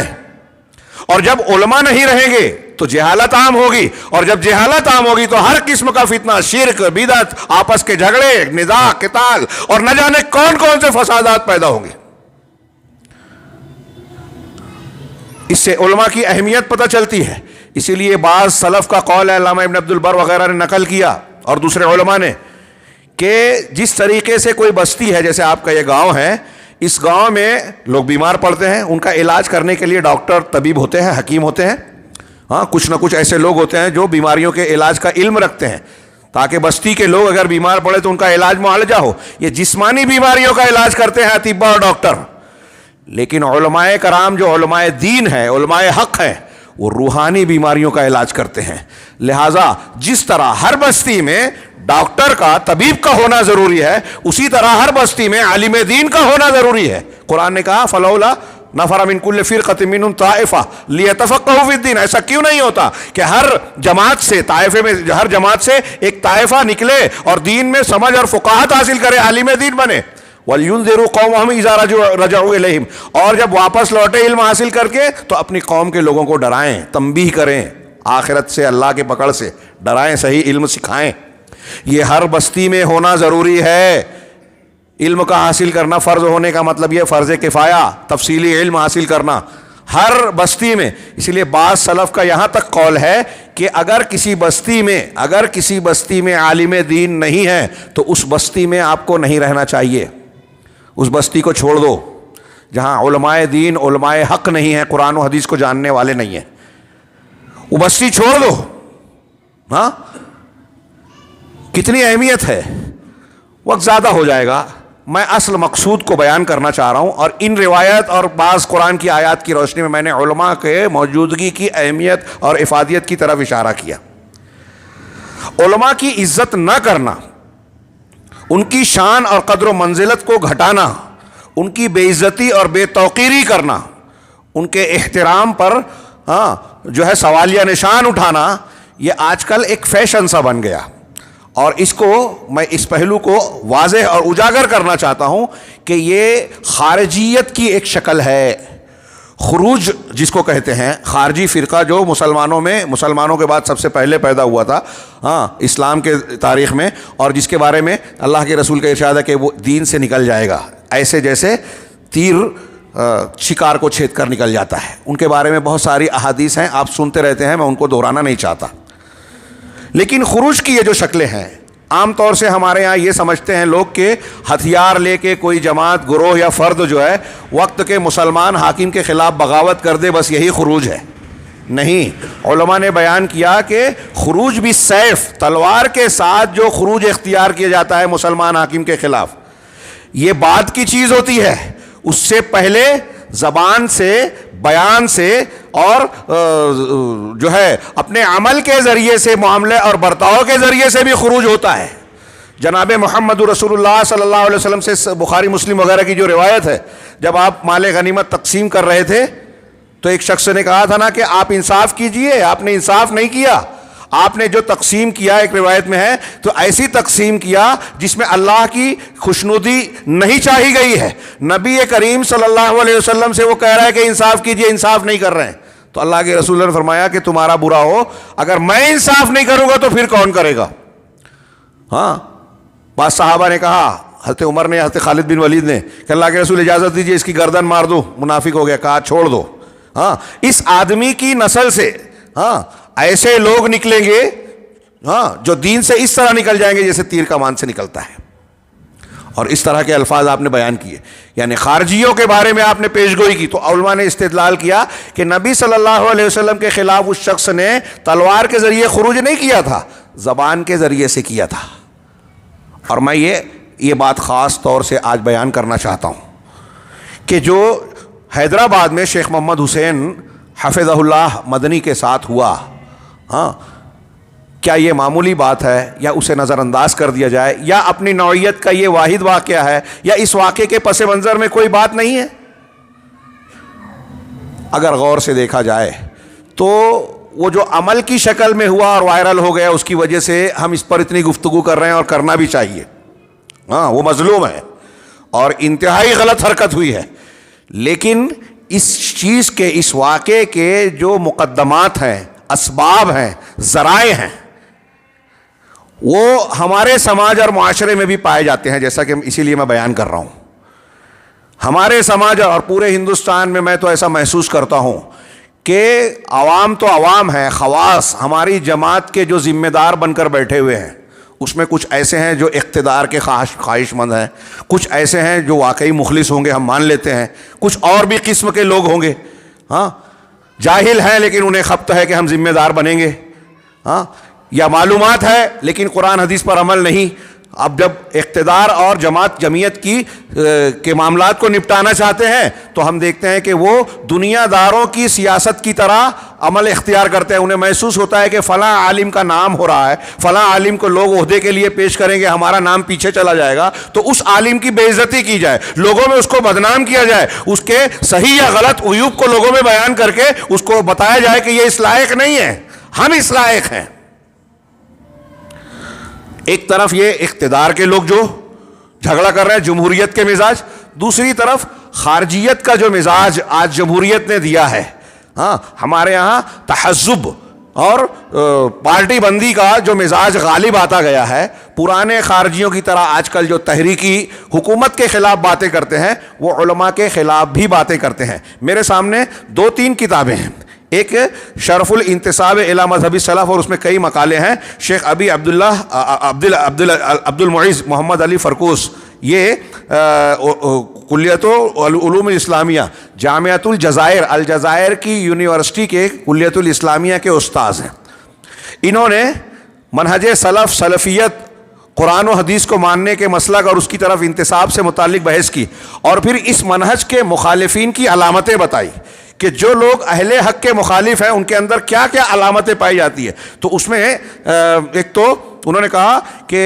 اور جب علماء نہیں رہیں گے تو جہالت عام ہوگی, اور جب جہالت عام ہوگی تو ہر قسم کا فتنہ, شرک, بدعت, آپس کے جھگڑے, نزاع, قتال, اور نہ جانے کون کون سے فسادات پیدا ہوں گے. اس سے علماء کی اہمیت پتہ چلتی ہے. اسی لیے بعض سلف کا قول ہے, علامہ ابن عبد البر وغیرہ نے نقل کیا اور دوسرے علماء نے, کہ جس طریقے سے کوئی بستی ہے, جیسے آپ کا یہ گاؤں ہے, اس گاؤں میں لوگ بیمار پڑتے ہیں, ان کا علاج کرنے کے لیے ڈاکٹر, طبیب ہوتے ہیں, حکیم ہوتے ہیں, کچھ نہ کچھ ایسے لوگ ہوتے ہیں جو بیماریوں کے علاج کا علم رکھتے ہیں. تاکہ بستی کے لوگ اگر بیمار پڑے تو ان کا علاج معالجہ ہو. یہ جسمانی بیماریوں کا علاج کرتے ہیں اطباء اور ڈاکٹر. لیکن علماء کرام جو علماء دین ہیں، علماء حق ہیں، وہ روحانی بیماریوں کا علاج کرتے ہیں. لہٰذا جس طرح ہر بستی میں ڈاکٹر کا، طبیب کا ہونا ضروری ہے، اسی طرح ہر بستی میں عالم دین کا ہونا ضروری ہے. قرآن نے کہا فلولا نفر من کل فرقۃ منہم طائفہ لیتفقہوا فی الدین. ایسا کیوں نہیں ہوتا کہ ہر جماعت سے، طائفے میں ہر جماعت سے ایک طائفہ نکلے اور دین میں سمجھ اور فقاہت حاصل کرے، عالم دین بنے. وَلْيُنذِرُوا قَوْمَهُمْ إِذَا رَجَعُوا إِلَيْهِمْ. اور جب واپس لوٹے علم حاصل کر کے تو اپنی قوم کے لوگوں کو ڈرائیں، تنبیہ کریں، آخرت سے، اللہ کے پکڑ سے ڈرائیں، صحیح علم سکھائیں. یہ ہر بستی میں ہونا ضروری ہے. علم کا حاصل کرنا فرض ہونے کا مطلب یہ فرض کفایہ، تفصیلی علم حاصل کرنا ہر بستی میں. اس لیے بعض سلف کا یہاں تک قول ہے کہ اگر کسی بستی میں عالم دین نہیں ہے تو اس بستی میں آپ کو نہیں رہنا چاہیے. اس بستی کو چھوڑ دو جہاں علماء دین، علماء حق نہیں ہیں، قرآن و حدیث کو جاننے والے نہیں ہیں. وہ بستی چھوڑ دو. ہاں کتنی اہمیت ہے. وقت زیادہ ہو جائے گا. میں اصل مقصود کو بیان کرنا چاہ رہا ہوں، اور ان روایت اور بعض قرآن کی آیات کی روشنی میں میں نے علماء کے موجودگی کی اہمیت اور افادیت کی طرف اشارہ کیا. علماء کی عزت نہ کرنا، ان کی شان اور قدر و منزلت کو گھٹانا، ان کی بے عزتی اور بے توقیری کرنا، ان کے احترام پر جو ہے سوالیہ نشان اٹھانا، یہ آج کل ایک فیشن سا بن گیا. اور اس کو میں اس پہلو کو واضح اور اجاگر کرنا چاہتا ہوں کہ یہ خارجیت کی ایک شکل ہے. خروج جس کو کہتے ہیں، خارجی فرقہ جو مسلمانوں کے بعد سب سے پہلے پیدا ہوا تھا اسلام کے تاریخ میں، اور جس کے بارے میں اللہ کے رسول کا ارشاد ہے کہ وہ دین سے نکل جائے گا ایسے جیسے تیر شکار کو چھید کر نکل جاتا ہے. ان کے بارے میں بہت ساری احادیث ہیں، آپ سنتے رہتے ہیں، میں ان کو دہرانا نہیں چاہتا. لیکن خروج کی یہ جو شکلیں ہیں، عام طور سے ہمارے ہاں یہ سمجھتے ہیں لوگ کہ ہتھیار لے کے کوئی جماعت، گروہ یا فرد جو ہے وقت کے مسلمان حاکم کے خلاف بغاوت کر دے، بس یہی خروج ہے. نہیں، علماء نے بیان کیا کہ خروج بھی سیف، تلوار کے ساتھ جو خروج اختیار کیا جاتا ہے مسلمان حاکم کے خلاف، یہ بعد کی چیز ہوتی ہے. اس سے پہلے زبان سے، بیان سے اور جو ہے اپنے عمل کے ذریعے سے، معاملے اور برتاؤ کے ذریعے سے بھی خروج ہوتا ہے. جناب محمد رسول اللہ صلی اللہ علیہ وسلم سے بخاری مسلم وغیرہ کی جو روایت ہے، جب آپ مال غنیمت تقسیم کر رہے تھے تو ایک شخص نے کہا تھا نا کہ آپ انصاف کیجئے. آپ نے انصاف نہیں کیا. آپ نے جو تقسیم کیا، ایک روایت میں ہے، تو ایسی تقسیم کیا جس میں اللہ کی خوشنودی نہیں چاہی گئی ہے. نبی کریم صلی اللہ علیہ وسلم سے وہ کہہ رہا ہے کہ انصاف کیجئے، انصاف نہیں کر رہے ہیں. تو اللہ کے رسول نے فرمایا کہ تمہارا برا ہو، اگر میں انصاف نہیں کروں گا تو پھر کون کرے گا؟ بعض صحابہ نے کہا، حضرت عمر نے، حضرت خالد بن ولید نے، کہ اللہ کے رسول اجازت دیجئے اس کی گردن مار دو، منافق ہو گیا. کہا چھوڑ دو. اس آدمی کی نسل سے ایسے لوگ نکلیں گے جو دین سے اس طرح نکل جائیں گے جیسے تیر کمان سے نکلتا ہے. اور اس طرح کے الفاظ آپ نے بیان کیے، یعنی خارجیوں کے بارے میں آپ نے پیش گوئی کی. تو علماء نے استدلال کیا کہ نبی صلی اللہ علیہ وسلم کے خلاف اس شخص نے تلوار کے ذریعے خروج نہیں کیا تھا، زبان کے ذریعے سے کیا تھا. اور میں یہ بات خاص طور سے آج بیان کرنا چاہتا ہوں کہ جو حیدرآباد میں شیخ محمد حسین حفظہ اللہ مدنی کے ساتھ ہوا، کیا یہ معمولی بات ہے یا اسے نظر انداز کر دیا جائے، یا اپنی نوعیت کا یہ واحد واقعہ ہے، یا اس واقعے کے پس منظر میں کوئی بات نہیں ہے؟ اگر غور سے دیکھا جائے تو وہ جو عمل کی شکل میں ہوا اور وائرل ہو گیا، اس کی وجہ سے ہم اس پر اتنی گفتگو کر رہے ہیں، اور کرنا بھی چاہیے. وہ مظلوم ہے اور انتہائی غلط حرکت ہوئی ہے. لیکن اس چیز کے، اس واقعے کے جو مقدمات ہیں، اسباب ہیں، ذرائع ہیں، وہ ہمارے سماج اور معاشرے میں بھی پائے جاتے ہیں، جیسا کہ اسی لیے میں بیان کر رہا ہوں. ہمارے سماج اور پورے ہندوستان میں تو ایسا محسوس کرتا ہوں کہ عوام تو عوام ہے، خواص ہماری جماعت کے جو ذمہ دار بن کر بیٹھے ہوئے ہیں، اس میں کچھ ایسے ہیں جو اقتدار کے خواہش مند ہیں، کچھ ایسے ہیں جو واقعی مخلص ہوں گے، ہم مان لیتے ہیں، کچھ اور بھی قسم کے لوگ ہوں گے جاہل ہیں لیکن انہیں خبط ہے کہ ہم ذمہ دار بنیں گے. یا معلومات ہے لیکن قرآن حدیث پر عمل نہیں. اب جب اقتدار اور جمعیت کے معاملات کو نپٹانا چاہتے ہیں تو ہم دیکھتے ہیں کہ وہ دنیا داروں کی سیاست کی طرح عمل اختیار کرتے ہیں. انہیں محسوس ہوتا ہے کہ فلاں عالم کا نام ہو رہا ہے, فلاں عالم کو لوگ عہدے کے لیے پیش کریں گے, ہمارا نام پیچھے چلا جائے گا, تو اس عالم کی بے عزتی کی جائے, لوگوں میں اس کو بدنام کیا جائے, اس کے صحیح یا غلط عیوب کو لوگوں میں بیان کر کے اس کو بتایا جائے کہ یہ اس لائق نہیں ہے, ہم اس لائق ہیں. ایک طرف یہ اقتدار کے لوگ جو جھگڑا کر رہے ہیں, جمہوریت کے مزاج, دوسری طرف خارجیت کا جو مزاج آج جمہوریت نے دیا ہے. ہاں, ہمارے یہاں تحزب اور پارٹی بندی کا جو مزاج غالب آتا گیا ہے. پرانے خارجیوں کی طرح آج کل جو تحریکی حکومت کے خلاف باتیں کرتے ہیں وہ علماء کے خلاف بھی باتیں کرتے ہیں. میرے سامنے 2-3 کتابیں ہیں. ایک شرف الانتصاب الی مذہب السلف اور اس میں کئی مقالے ہیں. شیخ ابی عبد المعز محمد علی فرکوس, یہ کلیت العلوم الاسلامیہ جامعۃ الجزائر کی یونیورسٹی کے کلیت الاسلامیہ کے استاذ ہیں. انہوں نے منہج سلف سلفیت قرآن و حدیث کو ماننے کے مسلک اور اس کی طرف انتصاب سے متعلق بحث کی اور پھر اس منہج کے مخالفین کی علامتیں بتائی کہ جو لوگ اہل حق کے مخالف ہیں ان کے اندر کیا کیا علامتیں پائی جاتی ہے. تو اس میں ایک تو انہوں نے کہا کہ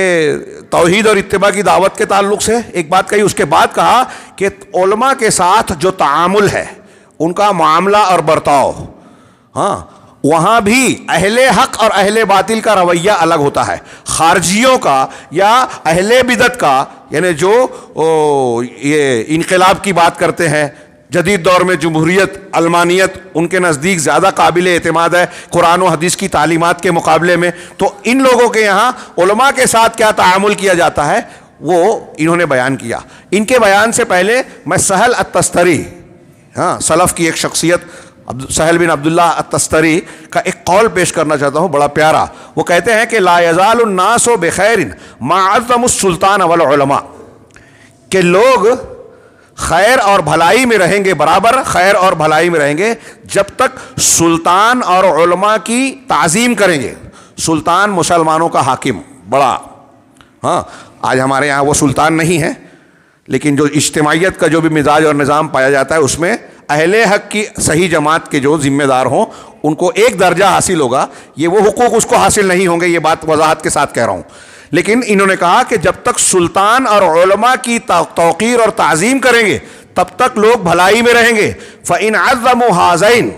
توحید اور اتباع کی دعوت کے تعلق سے ایک بات کہی, اس کے بعد کہا کہ علماء کے ساتھ جو تعامل ہے, ان کا معاملہ اور برتاؤ, ہاں وہاں بھی اہل حق اور اہل باطل کا رویہ الگ ہوتا ہے. خارجیوں کا یا اہل بدعت کا, یعنی جو یہ انقلاب کی بات کرتے ہیں, جدید دور میں جمہوریت علمانیت ان کے نزدیک زیادہ قابل اعتماد ہے قرآن و حدیث کی تعلیمات کے مقابلے میں, تو ان لوگوں کے یہاں علماء کے ساتھ کیا تعامل کیا جاتا ہے وہ انہوں نے بیان کیا. ان کے بیان سے پہلے میں سہل التستری, ہاں سلف کی ایک شخصیت سہل بن عبداللہ التستری کا ایک قول پیش کرنا چاہتا ہوں, بڑا پیارا. وہ کہتے ہیں کہ لا یزال الناس بخیر ما عظم السلطان والعلماء, کہ لوگ خیر اور بھلائی میں رہیں گے, برابر خیر اور بھلائی میں رہیں گے جب تک سلطان اور علماء کی تعظیم کریں گے. سلطان مسلمانوں کا حاکم بڑا, ہاں آج ہمارے یہاں وہ سلطان نہیں ہے, لیکن جو اجتماعیت کا جو بھی مزاج اور نظام پایا جاتا ہے اس میں اہل حق کی صحیح جماعت کے جو ذمہ دار ہوں ان کو ایک درجہ حاصل ہوگا, یہ وہ حقوق اس کو حاصل نہیں ہوں گے. یہ بات وضاحت کے ساتھ کہہ رہا ہوں. لیکن انہوں نے کہا کہ جب تک سلطان اور علماء کی توقیر اور تعظیم کریں گے تب تک لوگ بھلائی میں رہیں گے. فَإِنْ عَظَّمُوا هَذَيْنِ,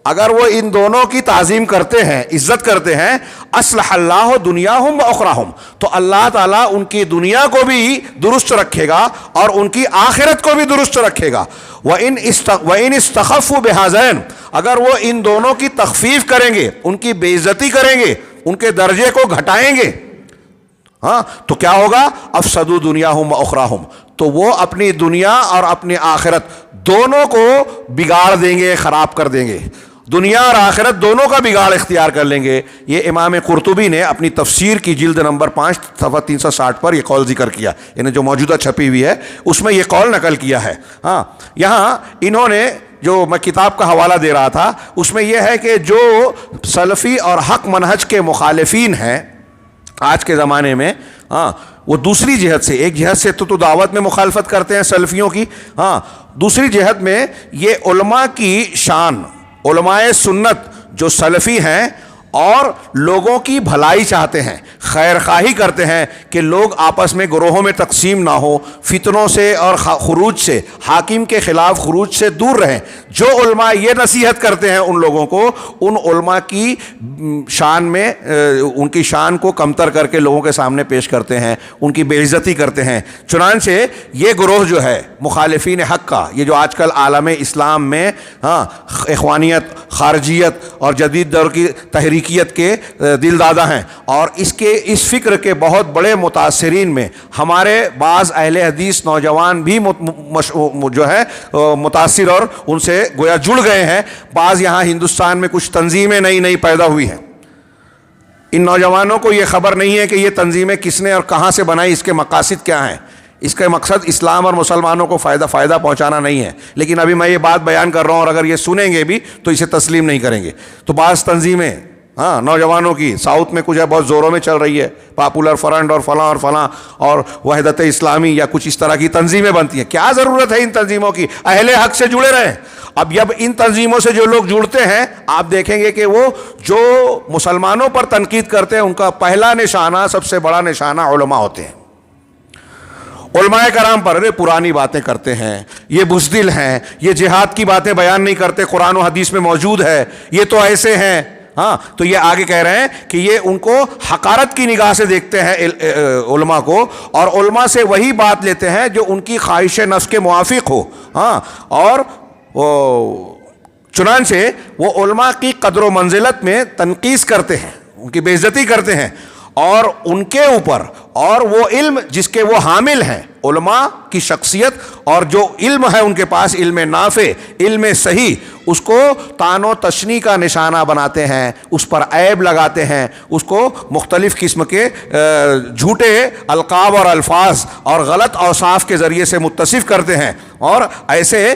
اگر وہ ان دونوں کی تعظیم کرتے ہیں, عزت کرتے ہیں, اصلح اللہ دنیاہم و اخراہم, تو اللہ تعالیٰ ان کی دنیا کو بھی درست رکھے گا اور ان کی آخرت کو بھی درست رکھے گا. وَإِنْ اسْتَخَفُّوا بِهَذَيْنِ, اگر وہ ان دونوں کی تخفیف کریں گے, ان کی بے عزتی کریں گے, ان کے درجے کو گھٹائیں گے, ہاں تو کیا ہوگا؟ افسدوا دنیاہم و اخراہم, تو وہ اپنی دنیا اور اپنی آخرت دونوں کو بگاڑ دیں گے, خراب کر دیں گے. دنیا اور آخرت دونوں کا بگاڑ اختیار کر لیں گے. یہ امام قرطبی نے اپنی تفسیر کی جلد نمبر 5 صفحہ 360 پر یہ قول ذکر کیا, یعنی جو موجودہ چھپی ہوئی ہے اس میں یہ قول نقل کیا ہے. ہاں یہاں انہوں نے جو میں کتاب کا حوالہ دے رہا تھا اس میں یہ ہے کہ جو سلفی اور حق منہج کے مخالفین ہیں آج کے زمانے میں, ہاں وہ دوسری جہت سے, ایک جہت سے تو دعوت میں مخالفت کرتے ہیں سلفیوں کی, ہاں دوسری جہت میں یہ علماء کی شان, علماء سنت جو سلفی ہیں اور لوگوں کی بھلائی چاہتے ہیں, خیر خواہی کرتے ہیں کہ لوگ آپس میں گروہوں میں تقسیم نہ ہو, فتنوں سے اور خروج سے, حاکم کے خلاف خروج سے دور رہیں. جو علماء یہ نصیحت کرتے ہیں ان لوگوں کو, ان علماء کی شان میں ان کی شان کو کمتر کر کے لوگوں کے سامنے پیش کرتے ہیں, ان کی بے عزتی کرتے ہیں. چنانچہ یہ گروہ جو ہے مخالفین حق کا, یہ جو آج کل عالم اسلام میں ہاں اخوانیت, خارجیت اور جدید دور کی تحریکیت کے دل دادا ہیں, اور اس فکر کے بہت بڑے متاثرین میں ہمارے بعض اہل حدیث نوجوان بھی جو ہے متاثر اور ان سے گویا جڑ گئے ہیں. بعض یہاں ہندوستان میں کچھ تنظیمیں نئی پیدا ہوئی ہیں, ان نوجوانوں کو یہ خبر نہیں ہے کہ یہ تنظیمیں کس نے اور کہاں سے بنائی, اس کے مقاصد کیا ہیں. اس کا مقصد اسلام اور مسلمانوں کو فائدہ پہنچانا نہیں ہے. لیکن ابھی میں یہ بات بیان کر رہا ہوں اور اگر یہ سنیں گے بھی تو اسے تسلیم نہیں کریں گے. تو بعض تنظیمیں ہاں نوجوانوں کی، ساؤتھ میں کچھ ہے بہت زوروں میں چل رہی ہے، پاپولر فرنٹ اور فلاں اور وحدت اسلامی یا کچھ اس طرح کی تنظیمیں بنتی ہیں. کیا ضرورت ہے ان تنظیموں کی؟ اہل حق سے جڑے رہیں. اب جب ان تنظیموں سے جو لوگ جڑتے ہیں آپ دیکھیں گے کہ وہ جو مسلمانوں پر تنقید کرتے ہیں ان کا پہلا نشانہ، سب سے بڑا نشانہ علماء ہوتے ہیں. علماء کرام پر ارے پرانی باتیں کرتے ہیں، یہ بزدل ہیں، یہ جہاد کی باتیں بیان نہیں کرتے، قرآن و حدیث میں موجود ہے، یہ تو ایسے ہیں. ہاں تو یہ آگے کہہ رہے ہیں کہ یہ ان کو حقارت کی نگاہ سے دیکھتے ہیں علماء کو، اور علماء سے وہی بات لیتے ہیں جو ان کی خواہش نفس کے موافق ہو. ہاں اور چنانچہ وہ علماء کی قدر و منزلت میں تنقیص کرتے ہیں، ان کی بے عزتی کرتے ہیں، اور ان کے اوپر اور وہ علم جس کے وہ حامل ہیں، علماء کی شخصیت اور جو علم ہے ان کے پاس، علم نافع، علم صحیح، اس کو طعن و تشنیع کا نشانہ بناتے ہیں، اس پر عیب لگاتے ہیں، اس کو مختلف قسم کے جھوٹے القاب اور الفاظ اور غلط اوصاف کے ذریعے سے متصف کرتے ہیں، اور ایسے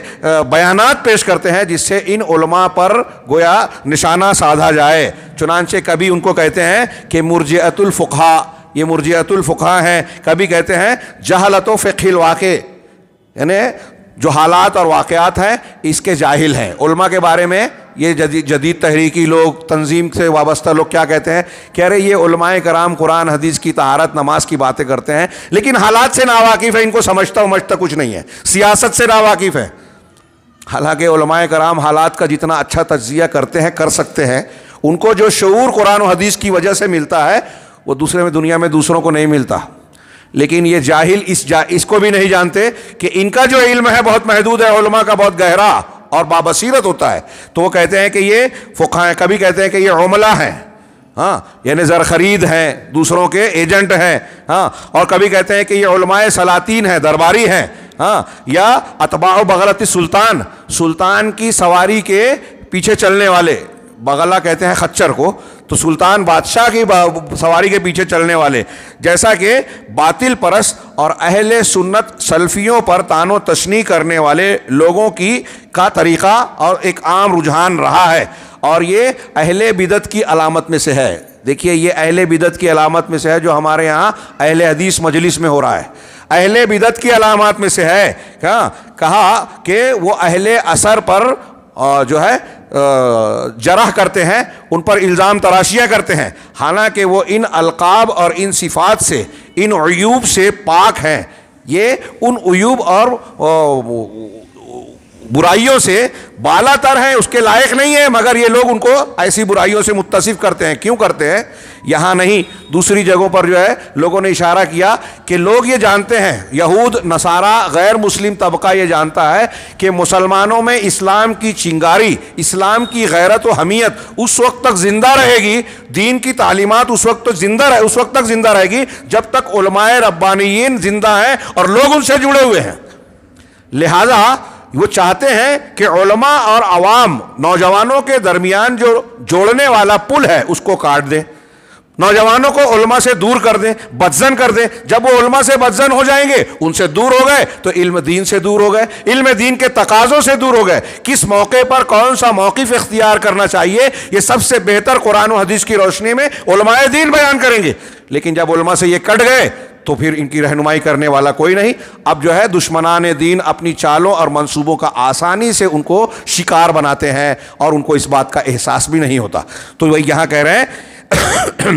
بیانات پیش کرتے ہیں جس سے ان علماء پر گویا نشانہ سادھا جائے. چنانچہ کبھی ان کو کہتے ہیں کہ مرجئۃ الفقہاء، یہ مرجئۃ الفقہاء ہیں، کبھی کہتے ہیں جہلۃ و فقہ الواقع، یعنی جو حالات اور واقعات ہیں اس کے جاہل ہیں. علماء کے بارے میں یہ جدید تحریکی لوگ، تنظیم سے وابستہ لوگ کیا کہتے ہیں؟ کہہ رہے یہ علماء کرام قرآن حدیث کی طہارت نماز کی باتیں کرتے ہیں لیکن حالات سے ناواقف ہے، ان کو سمجھتا کچھ نہیں ہے، سیاست سے ناواقف ہے. حالانکہ علماء کرام حالات کا جتنا اچھا تجزیہ کرتے ہیں، کر سکتے ہیں، ان کو جو شعور قرآن و حدیث کی وجہ سے ملتا ہے وہ دنیا میں دوسروں کو نہیں ملتا. لیکن یہ جاہل اس کو بھی نہیں جانتے کہ ان کا جو علم ہے بہت محدود ہے، علماء کا بہت گہرا اور بابصیرت ہوتا ہے. تو وہ کہتے ہیں کہ یہ فقہاء ہیں، کبھی کہتے ہیں کہ یہ عملاء ہیں، ہاں یعنی زر خرید ہیں، دوسروں کے ایجنٹ ہیں، ہاں اور کبھی کہتے ہیں کہ یہ علماء سلاطین ہیں، درباری ہیں، ہاں یا اتباع بغلۃ سلطان، سلطان کی سواری کے پیچھے چلنے والے، بغلہ کہتے ہیں خچر کو، تو سلطان بادشاہ کی سواری کے پیچھے چلنے والے. جیسا کہ باطل پرست اور اہل سنت سلفیوں پر طعن و تشنیع کرنے والے لوگوں کا طریقہ اور ایک عام رجحان رہا ہے، اور یہ اہل بدعت کی علامت میں سے ہے. دیکھیے یہ اہل بدعت کی علامت میں سے ہے جو ہمارے ہاں اہل حدیث مجلس میں ہو رہا ہے، اہل بدعت کی علامات میں سے ہے. کہا کہ وہ اہل اثر پر جو ہے جرح کرتے ہیں، ان پر الزام تراشیاں کرتے ہیں، حالانکہ وہ ان القاب اور ان صفات سے، ان عیوب سے پاک ہیں. یہ ان عیوب اور برائیوں سے بالا تر ہیں، اس کے لائق نہیں ہے، مگر یہ لوگ ان کو ایسی برائیوں سے متصف کرتے ہیں. کیوں کرتے ہیں؟ یہاں نہیں، دوسری جگہوں پر جو ہے لوگوں نے اشارہ کیا کہ لوگ یہ جانتے ہیں، یہود نصارہ غیر مسلم طبقہ یہ جانتا ہے کہ مسلمانوں میں اسلام کی چنگاری، اسلام کی غیرت و حمیت اس وقت تک زندہ رہے گی، دین کی تعلیمات اس وقت تک زندہ رہے گی جب تک علماء ربانیین زندہ ہیں اور لوگ ان سے جڑے ہوئے ہیں. لہذا وہ چاہتے ہیں کہ علماء اور عوام، نوجوانوں کے درمیان جو جوڑنے والا پل ہے اس کو کاٹ دیں، نوجوانوں کو علماء سے دور کر دیں، بدزن کر دیں. جب وہ علماء سے بدزن ہو جائیں گے، ان سے دور ہو گئے تو علم دین سے دور ہو گئے، علم دین کے تقاضوں سے دور ہو گئے. کس موقع پر کون سا موقف اختیار کرنا چاہیے، یہ سب سے بہتر قرآن و حدیث کی روشنی میں علماء دین بیان کریں گے. لیکن جب علماء سے یہ کٹ گئے تو پھر ان کی رہنمائی کرنے والا کوئی نہیں. اب جو ہے دشمنان دین اپنی چالوں اور منصوبوں کا آسانی سے ان کو شکار بناتے ہیں اور ان کو اس بات کا احساس بھی نہیں ہوتا. تو وہ یہاں کہہ رہے ہیں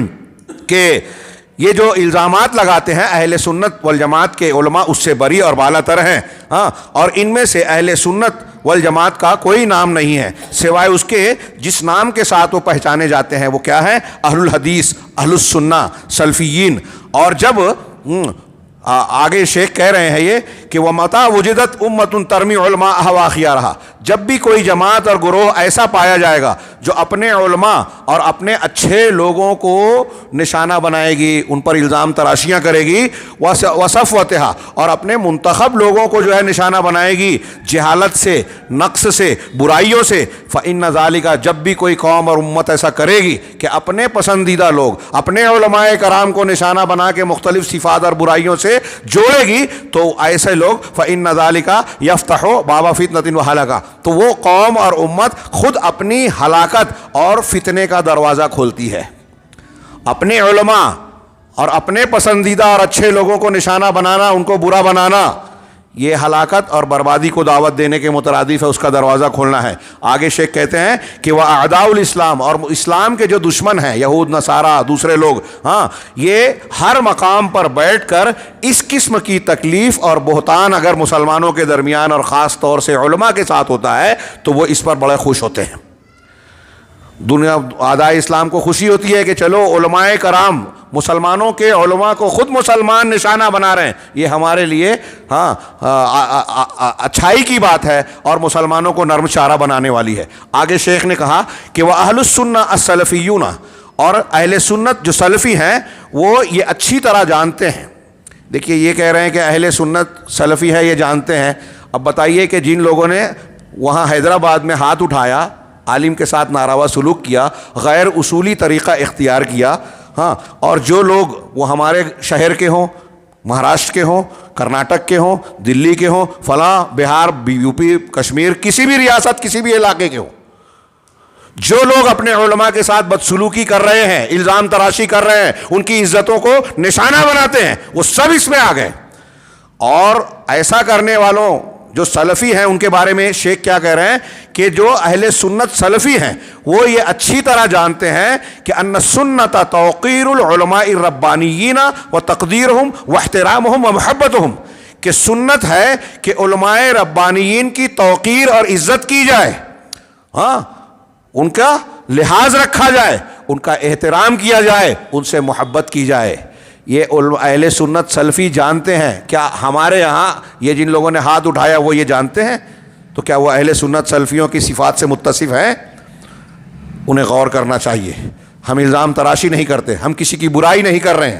کہ یہ جو الزامات لگاتے ہیں اہل سنت والجماعت کے علماء اس سے بری اور بالا تر ہیں، ہاں اور ان میں سے اہل سنت والجماعت کا کوئی نام نہیں ہے سوائے اس کے جس نام کے ساتھ وہ پہچانے جاتے ہیں. وہ کیا ہے؟ اہل الحدیث، اہل السنہ، سلفیین. اور جب آگے شیخ کہہ رہے ہیں یہ کہ وَمَتَا وُجِدَتْ أُمَّةٌ تَرْمِي عُلْمَاءَهَا وَأَخْيَارَهَا، جب بھی کوئی جماعت اور گروہ ایسا پایا جائے گا جو اپنے علماء اور اپنے اچھے لوگوں کو نشانہ بنائے گی، ان پر الزام تراشیاں کرے گی، وَصَفْوَتِهَا اور اپنے منتخب لوگوں کو جو ہے نشانہ بنائے گی جہالت سے، نقص سے، برائیوں سے، فَإِنَّ ذَلِكَ جب بھی کوئی قوم اور امت ایسا کرے گی کہ اپنے پسندیدہ لوگ، اپنے علماء کرام کو نشانہ بنا کے مختلف صفات اور برائیوں سے سے جوڑے گی تو ایسے لوگ فَإِنَّ ذَلِكَ يَفْتَحُ بَابَ فِتْنَةٍ وَهَلَكَ، تو وہ قوم اور امت خود اپنی ہلاکت اور فتنے کا دروازہ کھولتی ہے۔ اپنے علماء اور اپنے پسندیدہ اور اچھے لوگوں کو نشانہ بنانا، ان کو برا بنانا، یہ ہلاکت اور بربادی کو دعوت دینے کے مترادف ہے، اس کا دروازہ کھولنا ہے۔ آگے شیخ کہتے ہیں کہ وہ اعداء الاسلام، اور اسلام کے جو دشمن ہیں، یہود نصارہ دوسرے لوگ، یہ ہر مقام پر بیٹھ کر اس قسم کی تکلیف اور بہتان اگر مسلمانوں کے درمیان اور خاص طور سے علماء کے ساتھ ہوتا ہے تو وہ اس پر بڑے خوش ہوتے ہیں۔ دنیا اعداء اسلام کو خوشی ہوتی ہے کہ چلو علماء کرام مسلمانوں کے علماء کو خود مسلمان نشانہ بنا رہے ہیں، یہ ہمارے لیے اچھائی کی بات ہے اور مسلمانوں کو نرم چارہ بنانے والی ہے۔ آگے شیخ نے کہا کہ وہ اہل السنہ السلفیون، اور اہل سنت جو سلفی ہیں وہ یہ اچھی طرح جانتے ہیں۔ دیکھیے یہ کہہ رہے ہیں کہ اہل سنت سلفی ہے، یہ جانتے ہیں۔ اب بتائیے کہ جن لوگوں نے وہاں حیدرآباد میں ہاتھ اٹھایا، عالم کے ساتھ ناروا سلوک کیا، غیر اصولی طریقہ اختیار کیا، اور جو لوگ وہ ہمارے شہر کے ہوں، مہاراشٹر کے ہوں، کرناٹک کے ہوں، دلی کے ہوں، فلاں بہار، یو پی، کشمیر، کسی بھی ریاست، کسی بھی علاقے کے ہوں، جو لوگ اپنے علماء کے ساتھ بدسلوکی کر رہے ہیں، الزام تراشی کر رہے ہیں، ان کی عزتوں کو نشانہ بناتے ہیں، وہ سب اس میں آ گئے۔ اور ایسا کرنے والوں جو سلفی ہیں ان کے بارے میں شیخ کیا کہہ رہے ہیں کہ جو اہل سنت سلفی ہیں وہ یہ اچھی طرح جانتے ہیں کہ ان سنت توقیر العلماء الربانیین و تقدیرہم و احترامہم و محبتہم، کہ سنت ہے کہ علماء ربانیین کی توقیر اور عزت کی جائے، ان کا لحاظ رکھا جائے، ان کا احترام کیا جائے، ان سے محبت کی جائے۔ یہ اہل سنت سلفی جانتے ہیں۔ کیا ہمارے یہاں یہ جن لوگوں نے ہاتھ اٹھایا وہ یہ جانتے ہیں؟ تو کیا وہ اہل سنت سلفیوں کی صفات سے متصف ہیں؟ انہیں غور کرنا چاہیے۔ ہم الزام تراشی نہیں کرتے، ہم کسی کی برائی نہیں کر رہے ہیں،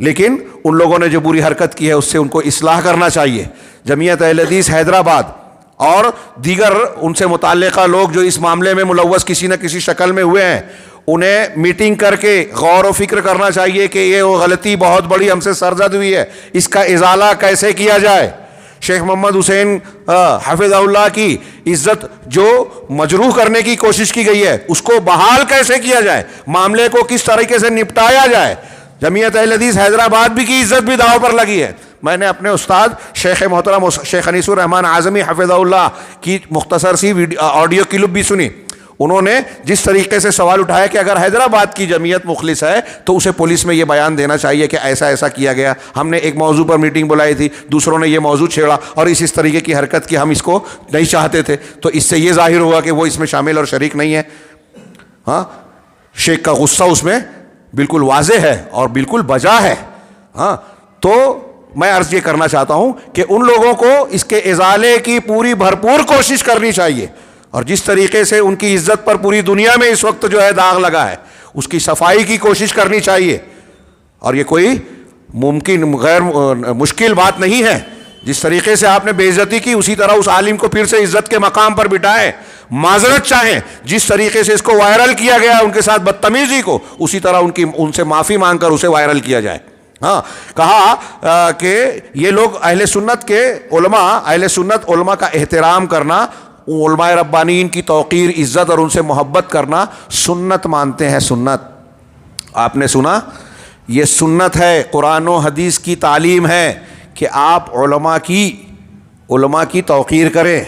لیکن ان لوگوں نے جو بری حرکت کی ہے اس سے ان کو اصلاح کرنا چاہیے۔ جمعیت اہل حدیث حیدرآباد اور دیگر ان سے متعلقہ لوگ جو اس معاملے میں ملوث کسی نہ کسی شکل میں ہوئے ہیں، انہیں میٹنگ کر کے غور و فکر کرنا چاہیے کہ یہ وہ غلطی بہت بڑی ہم سے سرزد ہوئی ہے، اس کا ازالہ کیسے کیا جائے۔ شیخ محمد حسین حفظہ اللہ کی عزت جو مجروح کرنے کی کوشش کی گئی ہے اس کو بحال کیسے کیا جائے، معاملے کو کس طریقے سے نپٹایا جائے۔ جمعیت اہل حدیث حیدرآباد بھی کی عزت بھی داؤ پر لگی ہے۔ میں نے اپنے استاد شیخ محترم شیخ انیس الرحمن اعظمی حفظہ اللہ کی مختصر سی آڈیو کلپ بھی سنی۔ انہوں نے جس طریقے سے سوال اٹھایا کہ اگر حیدرآباد کی جمعیت مخلص ہے تو اسے پولیس میں یہ بیان دینا چاہیے کہ ایسا ایسا کیا گیا، ہم نے ایک موضوع پر میٹنگ بلائی تھی، دوسروں نے یہ موضوع چھیڑا اور اس طریقے کی حرکت کی، ہم اس کو نہیں چاہتے تھے، تو اس سے یہ ظاہر ہوا کہ وہ اس میں شامل اور شریک نہیں ہے۔ شیخ کا غصہ اس میں بالکل واضح ہے اور بالکل بجا ہے۔ تو میں عرض یہ کرنا چاہتا ہوں کہ ان لوگوں کو اس کے ازالے کی پوری بھرپور کوشش کرنی چاہیے، اور جس طریقے سے ان کی عزت پر پوری دنیا میں اس وقت جو ہے داغ لگا ہے اس کی صفائی کی کوشش کرنی چاہیے۔ اور یہ کوئی ممکن غیر مشکل بات نہیں ہے۔ جس طریقے سے آپ نے بے عزتی کی اسی طرح اس عالم کو پھر سے عزت کے مقام پر بٹھائیں، معذرت چاہیں۔ جس طریقے سے اس کو وائرل کیا گیا ان کے ساتھ بدتمیزی کو، اسی طرح ان سے معافی مانگ کر اسے وائرل کیا جائے۔ کہا کہ یہ لوگ اہل سنت کے علماء، اہل سنت علماء کا احترام کرنا، علماء ربانیین کی توقیر، عزت اور ان سے محبت کرنا سنت مانتے ہیں۔ سنت آپ نے سنا، یہ سنت ہے، قرآن و حدیث کی تعلیم ہے کہ آپ علماء کی توقیر کریں۔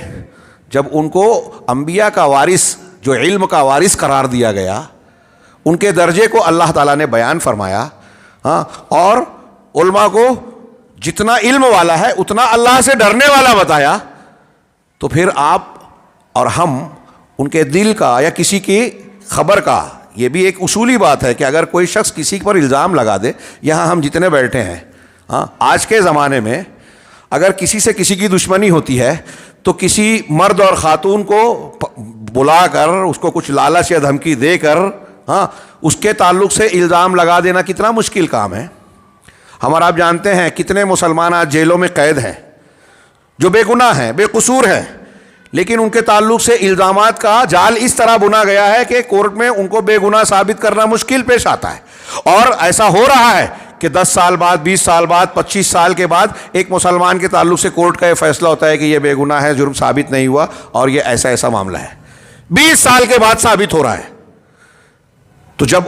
جب ان کو انبیاء کا وارث، جو علم کا وارث قرار دیا گیا، ان کے درجے کو اللہ تعالیٰ نے بیان فرمایا، اور علماء کو جتنا علم والا ہے اتنا اللہ سے ڈرنے والا بتایا، تو پھر آپ اور ہم ان کے دل کا یا کسی کی خبر کا، یہ بھی ایک اصولی بات ہے کہ اگر کوئی شخص کسی پر الزام لگا دے، یہاں ہم جتنے بیٹھے ہیں، آج کے زمانے میں اگر کسی سے کسی کی دشمنی ہوتی ہے تو کسی مرد اور خاتون کو بلا کر اس کو کچھ لالچ یا دھمکی دے کر اس کے تعلق سے الزام لگا دینا کتنا مشکل کام ہے۔ ہمارا آپ جانتے ہیں کتنے مسلمان آج جیلوں میں قید ہیں جو بے گناہ ہیں، بے قصور ہیں، لیکن ان کے تعلق سے الزامات کا جال اس طرح بنا گیا ہے کہ کورٹ میں ان کو بے گناہ ثابت کرنا مشکل پیش آتا ہے۔ اور ایسا ہو رہا ہے کہ 10 سال بعد، 20 سال بعد، 25 سال کے بعد ایک مسلمان کے تعلق سے کورٹ کا یہ فیصلہ ہوتا ہے کہ یہ بے گناہ ہے، جرم ثابت نہیں ہوا اور یہ ایسا ایسا معاملہ ہے، 20 سال کے بعد ثابت ہو رہا ہے. تو جب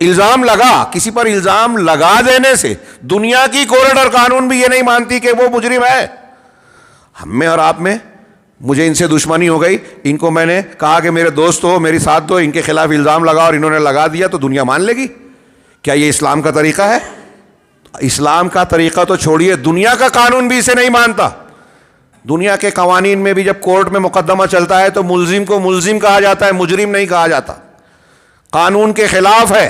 الزام لگا، کسی پر الزام لگا دینے سے دنیا کی کورٹ اور قانون بھی یہ نہیں مانتی کہ وہ مجرم ہے. ہم میں اور آپ میں مجھے ان سے دشمنی ہو گئی، ان کو میں نے کہا کہ میرے دوست ہو، میری ساتھ دو، ان کے خلاف الزام لگا اور انہوں نے لگا دیا، تو دنیا مان لے گی؟ کیا یہ اسلام کا طریقہ ہے؟ اسلام کا طریقہ تو چھوڑیے، دنیا کا قانون بھی اسے نہیں مانتا. دنیا کے قوانین میں بھی جب کورٹ میں مقدمہ چلتا ہے تو ملزم کو ملزم کہا جاتا ہے، مجرم نہیں کہا جاتا. قانون کے خلاف ہے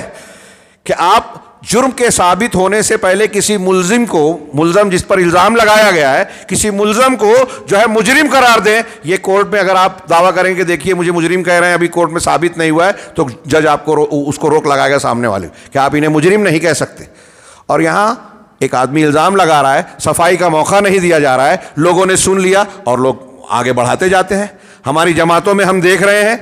کہ آپ جرم کے ثابت ہونے سے پہلے کسی ملزم کو، ملزم جس پر الزام لگایا گیا ہے، کسی ملزم کو جو ہے مجرم قرار دیں. یہ کورٹ میں اگر آپ دعویٰ کریں کہ دیکھیے مجھے مجرم کہہ رہے ہیں، ابھی کورٹ میں ثابت نہیں ہوا ہے، تو جج آپ کو اس کو روک لگائے گا سامنے والے کہ آپ انہیں مجرم نہیں کہہ سکتے. اور یہاں ایک آدمی الزام لگا رہا ہے، صفائی کا موقع نہیں دیا جا رہا ہے، لوگوں نے سن لیا اور لوگ آگے بڑھاتے جاتے ہیں. ہماری جماعتوں میں ہم دیکھ رہے ہیں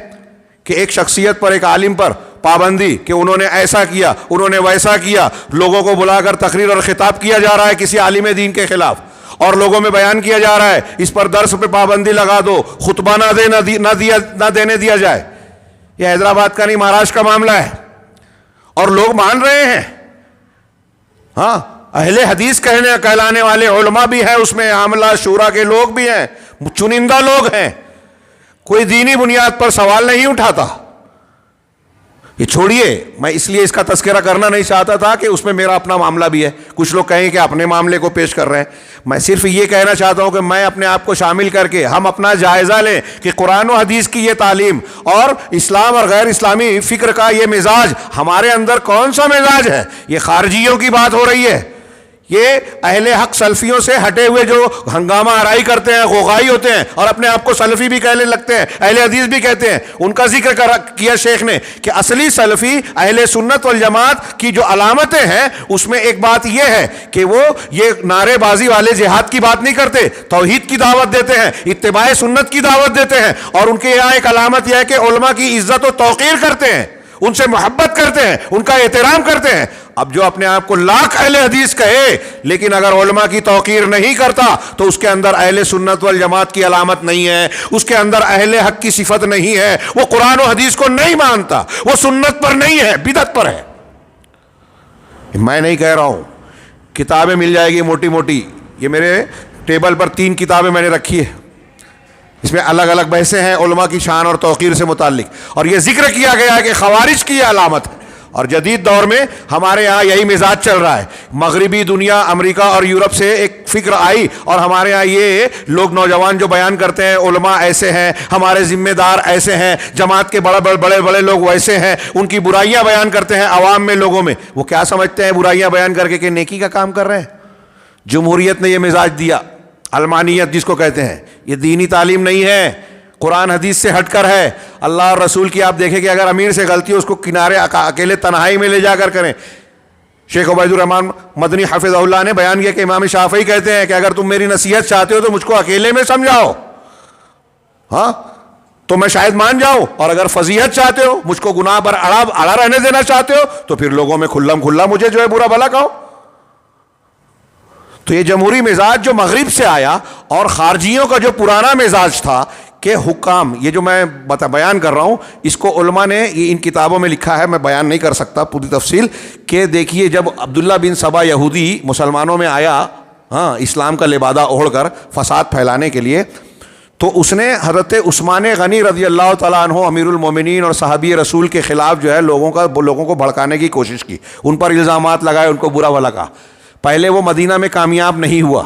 کہ ایک شخصیت پر، ایک عالم پر پابندی کہ انہوں نے ایسا کیا، انہوں نے ویسا کیا، لوگوں کو بلا کر تقریر اور خطاب کیا جا رہا ہے کسی عالم دین کے خلاف، اور لوگوں میں بیان کیا جا رہا ہے اس پر درس پہ پابندی لگا دو، خطبہ نہ دینے دیا جائے. یہ حیدرآباد کا نہیں، مہاراشٹر کا معاملہ ہے اور لوگ مان رہے ہیں. ہاں، اہل حدیث کہلانے والے علماء بھی ہیں اس میں، عاملہ شورا کے لوگ بھی ہیں، چنندہ لوگ ہیں. کوئی دینی بنیاد پر سوال نہیں اٹھاتا. یہ چھوڑیے، میں اس لیے اس کا تذکرہ کرنا نہیں چاہتا تھا کہ اس میں میرا اپنا معاملہ بھی ہے. کچھ لوگ کہیں کہ اپنے معاملے کو پیش کر رہے ہیں. میں صرف یہ کہنا چاہتا ہوں کہ میں اپنے آپ کو شامل کر کے ہم اپنا جائزہ لیں کہ قرآن و حدیث کی یہ تعلیم اور اسلام اور غیر اسلامی فکر کا یہ مزاج ہمارے اندر کون سا مزاج ہے. یہ خارجیوں کی بات ہو رہی ہے، یہ اہل حق سلفیوں سے ہٹے ہوئے جو ہنگامہ آرائی کرتے ہیں، غوغائی ہوتے ہیں اور اپنے آپ کو سلفی بھی کہنے لگتے ہیں، اہل حدیث بھی کہتے ہیں، ان کا ذکر کیا شیخ نے کہ اصلی سلفی اہل سنت والجماعت کی جو علامتیں ہیں اس میں ایک بات یہ ہے کہ وہ یہ نعرے بازی والے جہاد کی بات نہیں کرتے، توحید کی دعوت دیتے ہیں، اتباع سنت کی دعوت دیتے ہیں. اور ان کے یہاں ایک علامت یہ ہے کہ علماء کی عزت و توقیر کرتے ہیں، ان سے محبت کرتے ہیں، ان کا احترام کرتے ہیں. اب جو اپنے آپ کو لاکھ اہل حدیث کہے لیکن اگر علماء کی توقیر نہیں کرتا تو اس کے اندر اہل سنت والجماعت کی علامت نہیں ہے، اس کے اندر اہل حق کی صفت نہیں ہے. وہ قرآن و حدیث کو نہیں مانتا، وہ سنت پر نہیں ہے، بدعت پر ہے. میں نہیں کہہ رہا ہوں، کتابیں مل جائے گی موٹی موٹی. یہ میرے ٹیبل پر 3 کتابیں میں نے رکھی ہے، اس میں الگ الگ بحثیں ہیں علماء کی شان اور توقیر سے متعلق، اور یہ ذکر کیا گیا ہے کہ خوارج کی یہ علامت ہے. اور جدید دور میں ہمارے ہاں یہی مزاج چل رہا ہے. مغربی دنیا، امریکہ اور یورپ سے ایک فکر آئی اور ہمارے ہاں یہ لوگ نوجوان جو بیان کرتے ہیں علماء ایسے ہیں، ہمارے ذمہ دار ایسے ہیں، جماعت کے بڑے لوگ ویسے ہیں، ان کی برائیاں بیان کرتے ہیں عوام میں، لوگوں میں. وہ کیا سمجھتے ہیں برائیاں بیان کر کے کہ نیکی کا کام کر رہے ہیں؟ جمہوریت نے یہ مزاج دیا، علمانیت جس کو کہتے ہیں. یہ دینی تعلیم نہیں ہے، قرآن حدیث سے ہٹ کر ہے. اللہ اور رسول کی آپ دیکھیں کہ اگر امیر سے غلطی ہو اس کو کنارے اکیلے تنہائی میں لے جا کر کریں. شیخ عبید الرحمان مدنی حفظہ اللہ نے بیان کیا کہ امام شافعی کہتے ہیں کہ اگر تم میری نصیحت چاہتے ہو تو مجھ کو اکیلے میں سمجھاؤ، ہاں تو میں شاید مان جاؤں، اور اگر فضیحت چاہتے ہو، مجھ کو گناہ پر اڑا رہنے دینا چاہتے ہو، تو پھر لوگوں میں کھلا مجھے جو ہے برا بھلا کہو. تو یہ جمہوری مزاج جو مغرب سے آیا اور خارجیوں کا جو پرانا مزاج تھا کہ حکام، یہ جو میں بیان کر رہا ہوں اس کو علماء نے یہ ان کتابوں میں لکھا ہے، میں بیان نہیں کر سکتا پوری تفصیل، کہ دیکھیے جب عبداللہ بن سبا یہودی مسلمانوں میں آیا، ہاں اسلام کا لبادہ اوڑھ کر فساد پھیلانے کے لیے، تو اس نے حضرت عثمان غنی رضی اللہ تعالیٰ عنہ امیر المومنین اور صحابی رسول کے خلاف جو ہے لوگوں کو بھڑکانے کی کوشش کی، ان پر الزامات لگائے، ان کو برا بھلا کہا. پہلے وہ مدینہ میں کامیاب نہیں ہوا،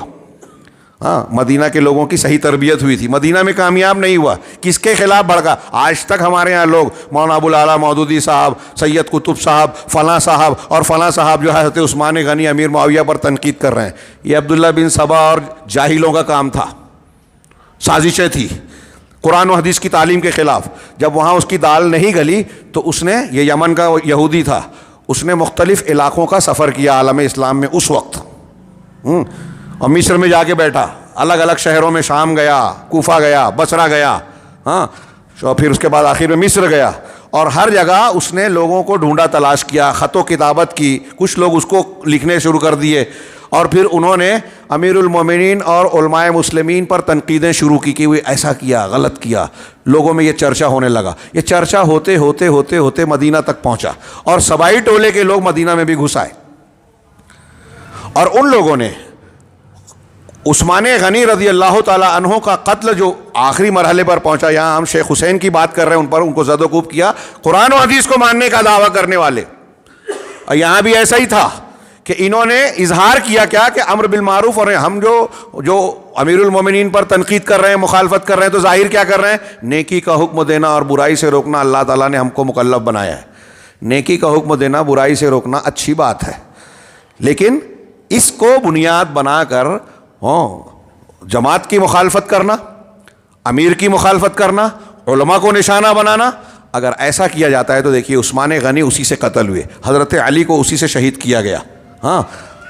ہاں مدینہ کے لوگوں کی صحیح تربیت ہوئی تھی، مدینہ میں کامیاب نہیں ہوا. کس کے خلاف بھڑکا؟ آج تک ہمارے ہاں لوگ مولانا ابو الاعلیٰ مودودی صاحب، سید قطب صاحب، فلاں صاحب اور فلاں صاحب جو ہے حضرت عثمان غنی امیر معاویہ پر تنقید کر رہے ہیں. یہ عبداللہ بن سبا اور جاہلوں کا کام تھا، سازشیں تھی قرآن و حدیث کی تعلیم کے خلاف. جب وہاں اس کی دال نہیں گلی تو اس نے، یہ یمن کا یہودی تھا، اس نے مختلف علاقوں کا سفر کیا عالم اسلام میں اس وقت، اور مصر میں جا کے بیٹھا، الگ الگ شہروں میں، شام گیا، کوفہ گیا، بصرہ گیا، ہاں اور پھر اس کے بعد آخر میں مصر گیا اور ہر جگہ اس نے لوگوں کو ڈھونڈا, تلاش کیا, خط و کتابت کی, کچھ لوگ اس کو لکھنے شروع کر دیے, اور پھر انہوں نے امیر المومنین اور علماء مسلمین پر تنقیدیں شروع کی کہ وہ ایسا کیا, غلط کیا. لوگوں میں یہ چرچا ہونے لگا. یہ چرچا ہوتے ہوتے ہوتے ہوتے مدینہ تک پہنچا اور سبائی ٹولے کے لوگ مدینہ میں بھی گھس آئے, اور ان لوگوں نے عثمان غنی رضی اللہ تعالیٰ عنہ کا قتل جو آخری مرحلے پر پہنچا, یہاں ہم شیخ حسین کی بات کر رہے ہیں, ان پر ان کو زد و کوب کیا, قرآن و حدیث کو ماننے کا دعویٰ کرنے والے. اور یہاں بھی ایسا ہی تھا کہ انہوں نے اظہار کیا کیا کہ امر بالمعروف, اور ہم جو امیر المومنین پر تنقید کر رہے ہیں, مخالفت کر رہے ہیں, تو ظاہر کیا کر رہے ہیں, نیکی کا حکم دینا اور برائی سے روکنا اللہ تعالیٰ نے ہم کو مکلف بنایا ہے. نیکی کا حکم دینا, برائی سے روکنا اچھی بات ہے, لیکن اس کو بنیاد بنا کر جماعت کی مخالفت کرنا, امیر کی مخالفت کرنا, علماء کو نشانہ بنانا, اگر ایسا کیا جاتا ہے تو دیکھیے عثمان غنی اسی سے قتل ہوئے, حضرت علی کو اسی سے شہید کیا گیا. ہاں,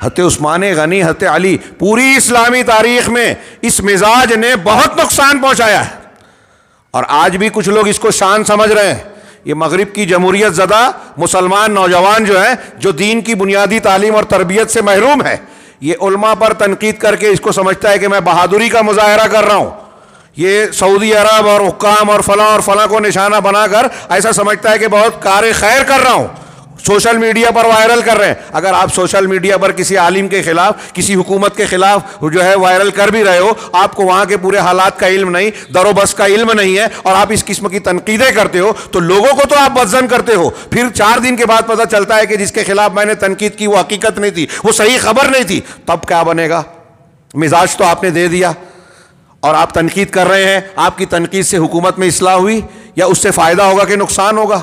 حضرت عثمان غنی, حضرت علی, پوری اسلامی تاریخ میں اس مزاج نے بہت نقصان پہنچایا ہے. اور آج بھی کچھ لوگ اس کو شان سمجھ رہے ہیں. یہ مغرب کی جمہوریت زدہ مسلمان نوجوان جو ہیں, جو دین کی بنیادی تعلیم اور تربیت سے محروم ہے, یہ علماء پر تنقید کر کے اس کو سمجھتا ہے کہ میں بہادری کا مظاہرہ کر رہا ہوں. یہ سعودی عرب اور حکام اور فلاں کو نشانہ بنا کر ایسا سمجھتا ہے کہ بہت کار خیر کر رہا ہوں. سوشل میڈیا پر وائرل کر رہے ہیں. اگر آپ سوشل میڈیا پر کسی عالم کے خلاف, کسی حکومت کے خلاف جو ہے وائرل کر بھی رہے ہو, آپ کو وہاں کے پورے حالات کا علم نہیں, در و بس کا علم نہیں ہے, اور آپ اس قسم کی تنقیدیں کرتے ہو, تو لوگوں کو تو آپ بدظن کرتے ہو. پھر 4 دن کے بعد پتہ چلتا ہے کہ جس کے خلاف میں نے تنقید کی وہ حقیقت نہیں تھی, وہ صحیح خبر نہیں تھی. تب کیا بنے گا؟ مزاج تو آپ نے دے دیا اور آپ تنقید کر رہے ہیں. آپ کی تنقید سے حکومت میں اصلاح ہوئی یا اس سے فائدہ ہوگا کہ نقصان ہوگا؟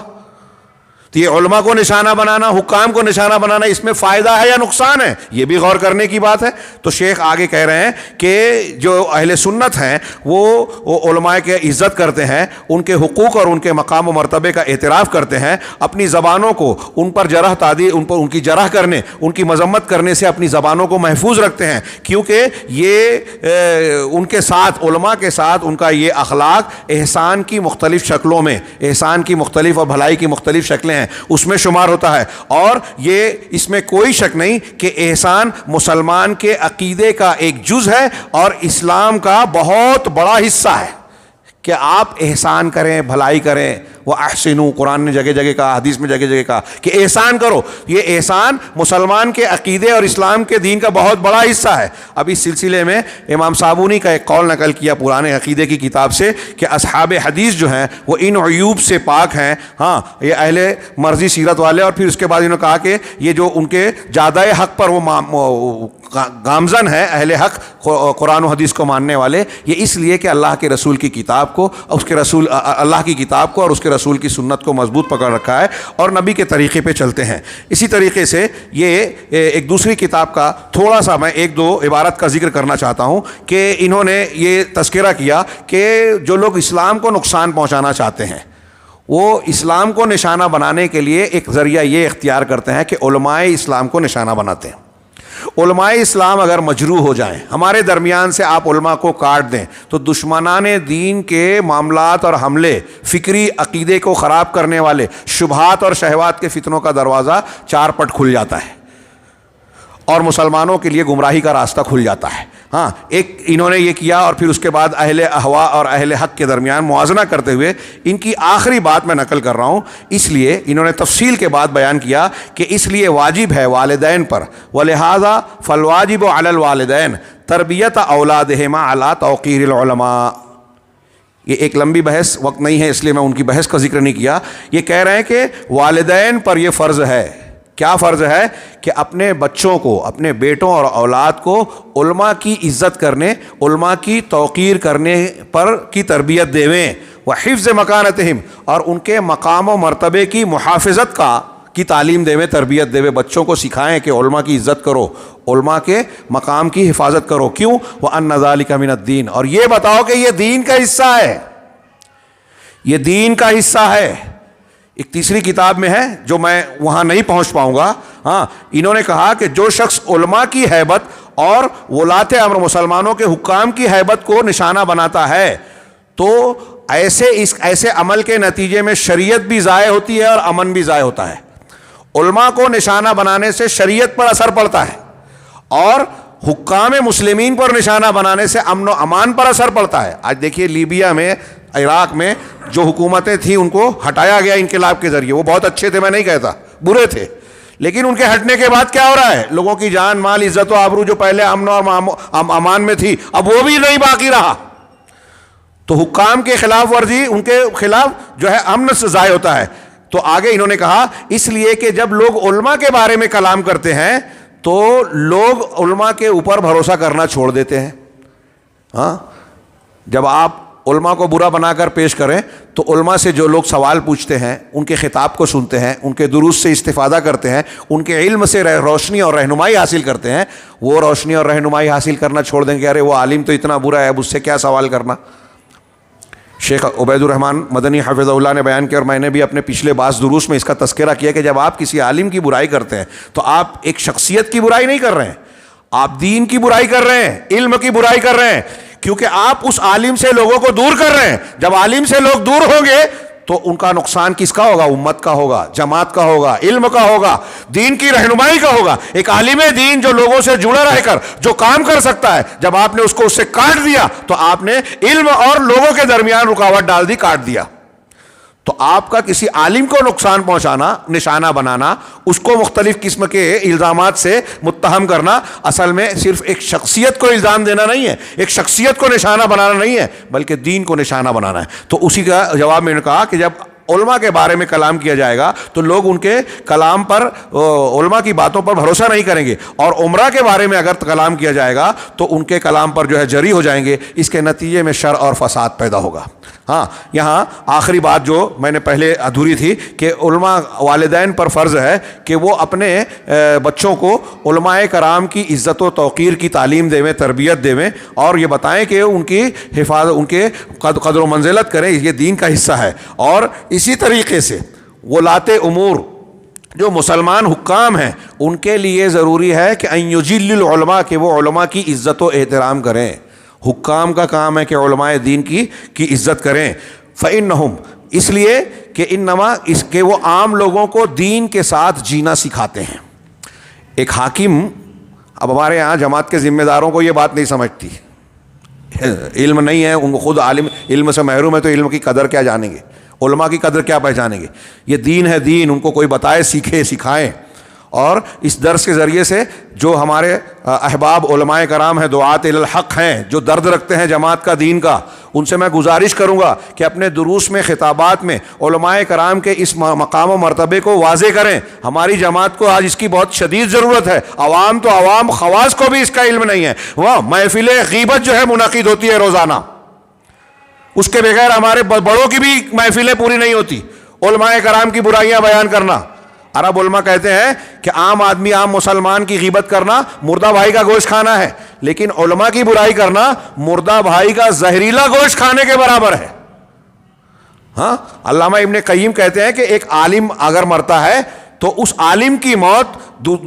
تو یہ علماء کو نشانہ بنانا, حکام کو نشانہ بنانا, اس میں فائدہ ہے یا نقصان ہے؟ یہ بھی غور کرنے کی بات ہے. تو شیخ آگے کہہ رہے ہیں کہ جو اہل سنت ہیں وہ علماء کے عزت کرتے ہیں, ان کے حقوق اور ان کے مقام و مرتبے کا اعتراف کرتے ہیں. اپنی زبانوں کو ان پر جرح تعدیل, ان کی جرح کرنے, ان کی مذمت کرنے سے اپنی زبانوں کو محفوظ رکھتے ہیں, کیونکہ یہ ان کے ساتھ, علماء کے ساتھ ان کا یہ اخلاق احسان کی مختلف شکلوں میں, احسان کی مختلف اور بھلائی کی مختلف شکلیں اس میں شمار ہوتا ہے. اور یہ اس میں کوئی شک نہیں کہ احسان مسلمان کے عقیدے کا ایک جز ہے اور اسلام کا بہت بڑا حصہ ہے کہ آپ احسان کریں, بھلائی کریں. وہ احسنوا, قرآن نے جگہ جگہ کہا, حدیث میں جگہ جگہ کہا کہ احسان کرو. یہ احسان مسلمان کے عقیدے اور اسلام کے دین کا بہت بڑا حصہ ہے. اب اس سلسلے میں امام صابونی کا ایک قول نقل کیا پرانے عقیدے کی کتاب سے کہ اصحاب حدیث جو ہیں وہ ان عیوب سے پاک ہیں. ہاں, یہ اہل مرضی سیرت والے. اور پھر اس کے بعد انہوں نے کہا کہ یہ جو ان کے جادۂ حق پر وہ گامزن ہے, اہل حق, قرآن و حدیث کو ماننے والے, یہ اس لیے کہ اللہ کے رسول کی کتاب کو, اس کے رسول اللہ کی کتاب کو اور اس کے رسول کی سنت کو مضبوط پکڑ رکھا ہے اور نبی کے طریقے پہ چلتے ہیں. اسی طریقے سے یہ ایک دوسری کتاب کا تھوڑا سا میں 1-2 عبارت کا ذکر کرنا چاہتا ہوں کہ انہوں نے یہ تذکرہ کیا کہ جو لوگ اسلام کو نقصان پہنچانا چاہتے ہیں وہ اسلام کو نشانہ بنانے کے لیے ایک ذریعہ یہ اختیار کرتے ہیں کہ علماء اسلام کو نشانہ بناتے ہیں. علماء اسلام اگر مجروح ہو جائیں, ہمارے درمیان سے آپ علماء کو کاٹ دیں, تو دشمنان دین کے معاملات اور حملے, فکری عقیدے کو خراب کرنے والے شبہات اور شہوات کے فتنوں کا دروازہ 4 پٹ کھل جاتا ہے اور مسلمانوں کے لیے گمراہی کا راستہ کھل جاتا ہے. ہاں, ایک انہوں نے یہ کیا اور پھر اس کے بعد اہل احوا اور اہل حق کے درمیان موازنہ کرتے ہوئے ان کی آخری بات میں نقل کر رہا ہوں, اس لیے انہوں نے تفصیل کے بعد بیان کیا کہ اس لیے واجب ہے والدین پر, ولہذا فالواجب علی الوالدین تربیت اولادہما علی توقیر العلماء. یہ ایک لمبی بحث, وقت نہیں ہے اس لیے میں ان کی بحث کا ذکر نہیں کیا. یہ کہہ رہے ہیں کہ والدین پر یہ فرض ہے. کیا فرض ہے؟ کہ اپنے بچوں کو, اپنے بیٹوں اور اولاد کو علماء کی عزت کرنے, علماء کی توقیر کرنے پر کی تربیت دیویں, وحفظ مکانتہم, اور ان کے مقام و مرتبے کی محافظت کی تعلیم دیویں, تربیت دیویں. بچوں کو سکھائیں کہ علماء کی عزت کرو, علماء کے مقام کی حفاظت کرو. کیوں؟ وَأَنَّ ذَلِكَ مِنَ الدِّينِ, اور یہ بتاؤ کہ یہ دین کا حصہ ہے, یہ دین کا حصہ ہے. ایک تیسری کتاب میں ہے جو میں وہاں نہیں پہنچ پاؤں گا. ہاں, انہوں نے کہا کہ جو شخص علماء کی ہیبت اور ولاۃ امر, مسلمانوں کے حکام کی ہیبت کو نشانہ بناتا ہے, تو ایسے عمل کے نتیجے میں شریعت بھی ضائع ہوتی ہے اور امن بھی ضائع ہوتا ہے. علماء کو نشانہ بنانے سے شریعت پر اثر پڑتا ہے اور حکام مسلمین پر نشانہ بنانے سے امن و امان پر اثر پڑتا ہے. آج دیکھیے لیبیا میں، عراق میں جو حکومتیں تھیں ان کو ہٹایا گیا انقلاب کے ذریعے. وہ بہت اچھے تھے، میں نہیں کہتا برے تھے، لیکن ان کے ہٹنے کے بعد کیا ہو رہا ہے؟ لوگوں کی جان مال عزت و آبرو جو پہلے امن و امان میں تھی اب وہ بھی نہیں باقی رہا. تو حکام کے خلاف ورزی، ان کے خلاف جو ہے امن سے ضائع ہوتا ہے. تو آگے انہوں نے کہا اس لیے کہ جب لوگ علماء کے بارے میں کلام کرتے ہیں تو لوگ علماء کے اوپر بھروسہ کرنا چھوڑ دیتے ہیں. ہاں، جب آپ علماء کو برا بنا کر پیش کریں تو علماء سے جو لوگ سوال پوچھتے ہیں، ان کے خطاب کو سنتے ہیں، ان کے دروس سے استفادہ کرتے ہیں، ان کے علم سے روشنی اور رہنمائی حاصل کرتے ہیں، وہ روشنی اور رہنمائی حاصل کرنا چھوڑ دیں گے. ارے وہ عالم تو اتنا برا ہے، اب اس سے کیا سوال کرنا. شیخ عبید الرحمن مدنی حفظہ اللہ نے بیان کیا، اور میں نے بھی اپنے پچھلے بعض دروس میں اس کا تذکرہ کیا کہ جب آپ کسی عالم کی برائی کرتے ہیں تو آپ ایک شخصیت کی برائی نہیں کر رہے ہیں، آپ دین کی برائی کر رہے ہیں، علم کی برائی کر رہے ہیں، کیونکہ آپ اس عالم سے لوگوں کو دور کر رہے ہیں. جب عالم سے لوگ دور ہوں گے تو ان کا نقصان کس کا ہوگا؟ امت کا ہوگا، جماعت کا ہوگا، علم کا ہوگا، دین کی رہنمائی کا ہوگا. ایک عالم دین جو لوگوں سے جڑا رہ کر جو کام کر سکتا ہے، جب آپ نے اس کو اس سے کاٹ دیا تو آپ نے علم اور لوگوں کے درمیان رکاوٹ ڈال دی، کاٹ دیا. تو آپ کا کسی عالم کو نقصان پہنچانا، نشانہ بنانا، اس کو مختلف قسم کے الزامات سے متہم کرنا، اصل میں صرف ایک شخصیت کو الزام دینا نہیں ہے، ایک شخصیت کو نشانہ بنانا نہیں ہے، بلکہ دین کو نشانہ بنانا ہے. تو اسی کا جواب میں نے کہا کہ جب علماء کے بارے میں کلام کیا جائے گا تو لوگ ان کے کلام پر، علماء کی باتوں پر بھروسہ نہیں کریں گے، اور عمرہ کے بارے میں اگر کلام کیا جائے گا تو ان کے کلام پر جو ہے جری ہو جائیں گے. اس کے نتیجے میں شر اور فساد پیدا ہوگا. ہاں، یہاں آخری بات جو میں نے پہلے ادھوری تھی کہ علماء والدین پر فرض ہے کہ وہ اپنے بچوں کو علماء کرام کی عزت و توقیر کی تعلیم دیں، تربیت دیں، اور یہ بتائیں کہ ان کی حفاظت، ان کے قدر و منزلت کریں، یہ دین کا حصہ ہے. اور اسی طریقے سے ولاۃ امور جو مسلمان حکام ہیں ان کے لیے ضروری ہے کہ ان یجل العلماء، کہ وہ علماء کی عزت و احترام کریں. حکام کا کام ہے کہ علماء دین کی عزت کریں. فإنہم، اس لیے کہ انما، اس کے وہ عام لوگوں کو دین کے ساتھ جینا سکھاتے ہیں. ایک حاکم، اب ہمارے ہاں جماعت کے ذمہ داروں کو یہ بات نہیں سمجھتی، علم نہیں ہے ان کو، خود عالم علم سے محروم ہے تو علم کی قدر کیا جانیں گے، علماء کی قدر کیا پہچانیں گے. یہ دین ہے، دین ان کو کوئی بتائے، سیکھے، سکھائیں. اور اس درس کے ذریعے سے جو ہمارے احباب علماء کرام ہیں، دعات الحق ہیں، جو درد رکھتے ہیں جماعت کا، دین کا، ان سے میں گزارش کروں گا کہ اپنے دروس میں، خطابات میں علماء کرام کے اس مقام و مرتبے کو واضح کریں. ہماری جماعت کو آج اس کی بہت شدید ضرورت ہے. عوام تو عوام، خواص کو بھی اس کا علم نہیں ہے. وہ محفل غیبت جو ہے منعقد ہوتی ہے روزانہ، اس کے بغیر ہمارے بڑوں کی بھی محفلیں پوری نہیں ہوتی. علماء کرام کی برائیاں بیان کرنا، عرب علماء کہتے ہیں کہ عام آدمی، عام مسلمان کی غیبت کرنا مردہ بھائی کا گوشت کھانا ہے، لیکن علماء کی برائی کرنا مردہ بھائی کا زہریلا گوشت کھانے کے برابر ہے. ہاں، علامہ ابن قیم کہتے ہیں کہ ایک عالم اگر مرتا ہے تو اس عالم کی موت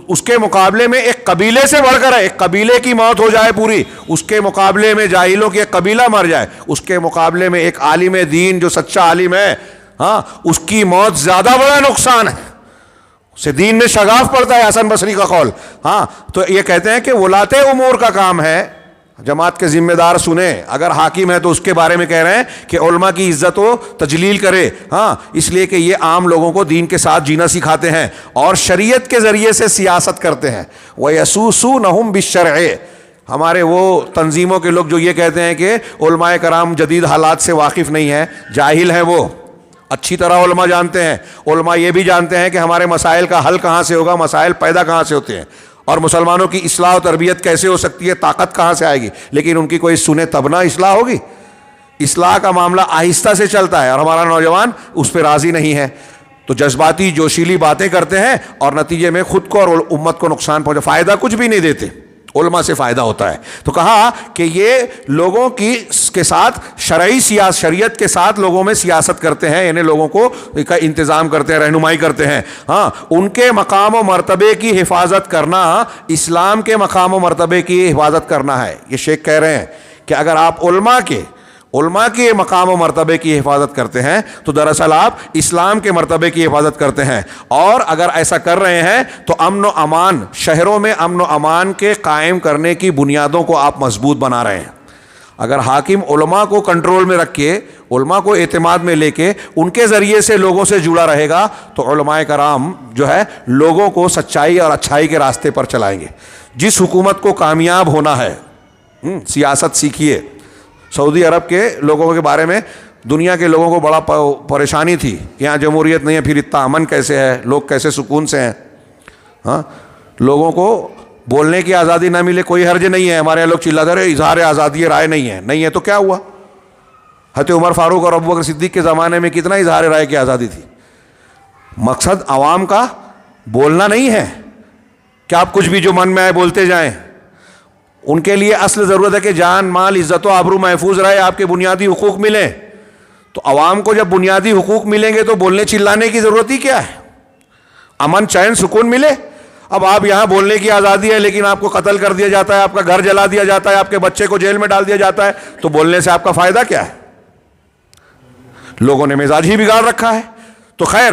اس کے مقابلے میں ایک قبیلے سے بڑھ کر ہے. ایک قبیلے کی موت ہو جائے پوری، اس کے مقابلے میں جاہلوں کی ایک قبیلہ مر جائے، اس کے مقابلے میں ایک عالم دین جو سچا عالم ہے، ہاں، اس کی موت زیادہ بڑا نقصان ہے. سے دین میں شگاف پڑتا ہے، حسن بصری کا قول. ہاں، تو یہ کہتے ہیں کہ ولاۃ امور کا کام ہے، جماعت کے ذمہ دار سنیں. اگر حاکم ہے تو اس کے بارے میں کہہ رہے ہیں کہ علماء کی عزت و تجلیل کرے. ہاں، اس لیے کہ یہ عام لوگوں کو دین کے ساتھ جینا سکھاتے ہیں اور شریعت کے ذریعے سے سیاست کرتے ہیں. وَيَسُوسُونَهُمْ بِالشَّرْعِ، ہمارے وہ تنظیموں کے لوگ جو یہ کہتے ہیں کہ علماء کرام جدید حالات سے واقف نہیں ہیں، جاہل ہیں، وہ اچھی طرح علماء جانتے ہیں. علماء یہ بھی جانتے ہیں کہ ہمارے مسائل کا حل کہاں سے ہوگا، مسائل پیدا کہاں سے ہوتے ہیں، اور مسلمانوں کی اصلاح و تربیت کیسے ہو سکتی ہے، طاقت کہاں سے آئے گی. لیکن ان کی کوئی سنے تب نہ اصلاح ہوگی. اصلاح کا معاملہ آہستہ سے چلتا ہے اور ہمارا نوجوان اس پہ راضی نہیں ہے، تو جذباتی جوشیلی باتیں کرتے ہیں اور نتیجے میں خود کو اور امت کو نقصان پہنچا، فائدہ کچھ بھی نہیں دیتے. علماء سے فائدہ ہوتا ہے. تو کہا کہ یہ لوگوں کے ساتھ شرعی سیاست، شریعت کے ساتھ لوگوں میں سیاست کرتے ہیں، یعنی لوگوں کو کا انتظام کرتے ہیں، رہنمائی کرتے ہیں. ہاں، ان کے مقام و مرتبے کی حفاظت کرنا اسلام کے مقام و مرتبے کی حفاظت کرنا ہے. یہ شیخ کہہ رہے ہیں کہ اگر آپ علماء کے مقام و مرتبے کی حفاظت کرتے ہیں تو دراصل آپ اسلام کے مرتبے کی حفاظت کرتے ہیں. اور اگر ایسا کر رہے ہیں تو امن و امان، شہروں میں امن و امان کے قائم کرنے کی بنیادوں کو آپ مضبوط بنا رہے ہیں. اگر حاکم علماء کو کنٹرول میں رکھ کے، علماء کو اعتماد میں لے کے ان کے ذریعے سے لوگوں سے جڑا رہے گا تو علماء کرام جو ہے لوگوں کو سچائی اور اچھائی کے راستے پر چلائیں گے. جس حکومت کو کامیاب ہونا ہے، سیاست سیکھیے. سعودی عرب کے لوگوں کے بارے میں دنیا کے لوگوں کو بڑا پریشانی تھی کہ یہاں جمہوریت نہیں ہے، پھر اتنا امن کیسے ہے، لوگ کیسے سکون سے ہیں. ہاں، لوگوں کو بولنے کی آزادی نہ ملے کوئی حرج نہیں ہے. ہمارے یہاں لوگ چلاتے رہے اظہار آزادی رائے نہیں ہے تو کیا ہوا؟ حضرت عمر فاروق اور ابوبکر صدیق کے زمانے میں کتنا اظہار رائے کی آزادی تھی. مقصد عوام کا بولنا نہیں ہے کہ آپ کچھ بھی جو من میں آئے بولتے جائیں. ان کے لیے اصل ضرورت ہے کہ جان مال عزت و آبرو محفوظ رہے، آپ کے بنیادی حقوق ملیں. تو عوام کو جب بنیادی حقوق ملیں گے تو بولنے چلانے کی ضرورت ہی کیا ہے؟ امن چین سکون ملے. اب آپ یہاں بولنے کی آزادی ہے لیکن آپ کو قتل کر دیا جاتا ہے، آپ کا گھر جلا دیا جاتا ہے، آپ کے بچے کو جیل میں ڈال دیا جاتا ہے، تو بولنے سے آپ کا فائدہ کیا ہے؟ لوگوں نے مزاج ہی بگاڑ رکھا ہے. تو خیر،